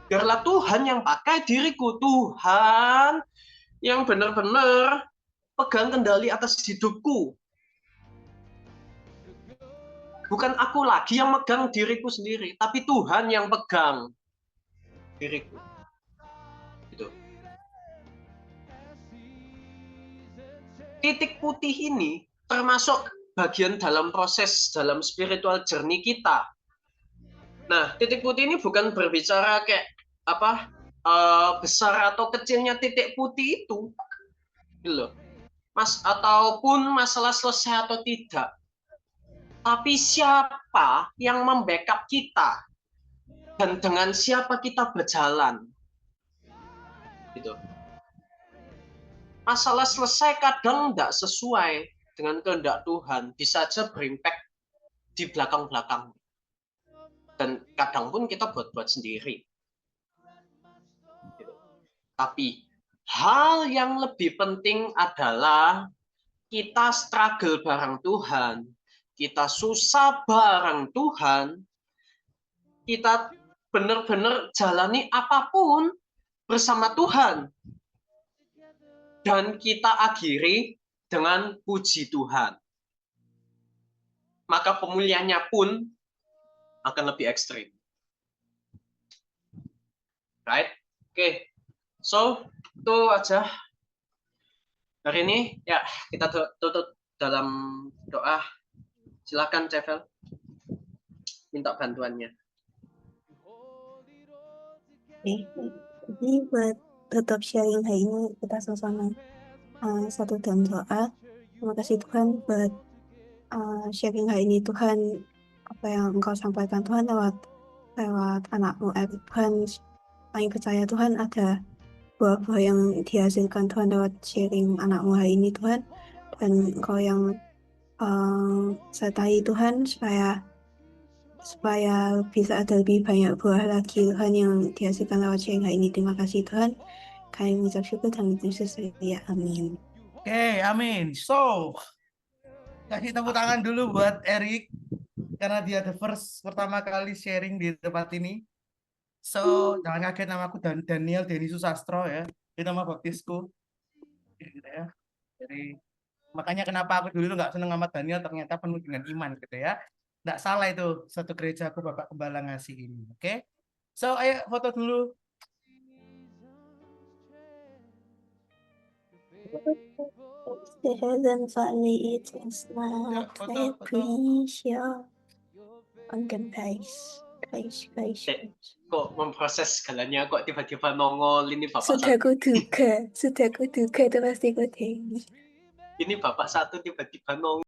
Biarlah Tuhan yang pakai diriku, Tuhan yang benar-benar pegang kendali atas hidupku. Bukan aku lagi yang megang diriku sendiri, tapi Tuhan yang pegang diriku. Gitu. Titik putih ini termasuk bagian dalam proses dalam spiritual journey kita. Nah, titik putih ini bukan berbicara kayak apa besar atau kecilnya titik putih itu, gitu. Ataupun masalah selesai atau tidak. Tapi siapa yang membackup kita dan dengan siapa kita berjalan. Gitu. Masalah selesai kadang tidak sesuai dengan kehendak Tuhan, bisa aja berimpact di belakang-belakang. Dan kadang pun kita buat-buat sendiri. Gitu. Tapi hal yang lebih penting adalah kita struggle bareng Tuhan, kita susah bareng Tuhan, kita benar-benar jalani apapun bersama Tuhan. Dan kita akhiri dengan puji Tuhan. Maka pemulihannya pun akan lebih ekstrim. Right? Oke. So, itu aja. Hari ini, ya, kita tutup dalam doa. Silakan, Cevel. Minta bantuannya. Oke, jadi buat tutup sharing hari ini kita sama-sama satu dalam doa. Terima kasih Tuhan buat sharing hari ini. Tuhan, apa yang Engkau sampaikan Tuhan lewat anakmu Tuhan, kami percaya Tuhan ada buah-buah yang dihasilkan Tuhan lewat sharing anakmu hari ini Tuhan, dan Engkau yang sertai Tuhan supaya bisa ada lebih banyak buah lagi Tuhan yang dihasilkan lewat sharing hari ini. Terima kasih Tuhan, kami mengucap syukur dan Yesus, ya amin. Oke, amin. So, kasih tepuk tangan dulu buat Erik karena dia the first pertama kali sharing di tempat ini. So, jangan kaget, nama aku Daniel Denny Susastro ya. Itu nama baptisku. Gitu ya. Jadi makanya kenapa aku dulu nggak seneng sama Daniel, ternyata penuh dengan iman gitu ya. Nggak salah itu satu gereja aku Bapak Gembala ngasih ini. Oke. So, ayo foto dulu. The heaven valley it is now. Ya, foto, I foto. appreciate on guys. Kok memproses segalanya, kok tiba-tiba nongol ini Bapak Sudah satu. kuduga itu pasti kau Denny. Ini Bapak satu tiba-tiba nongol.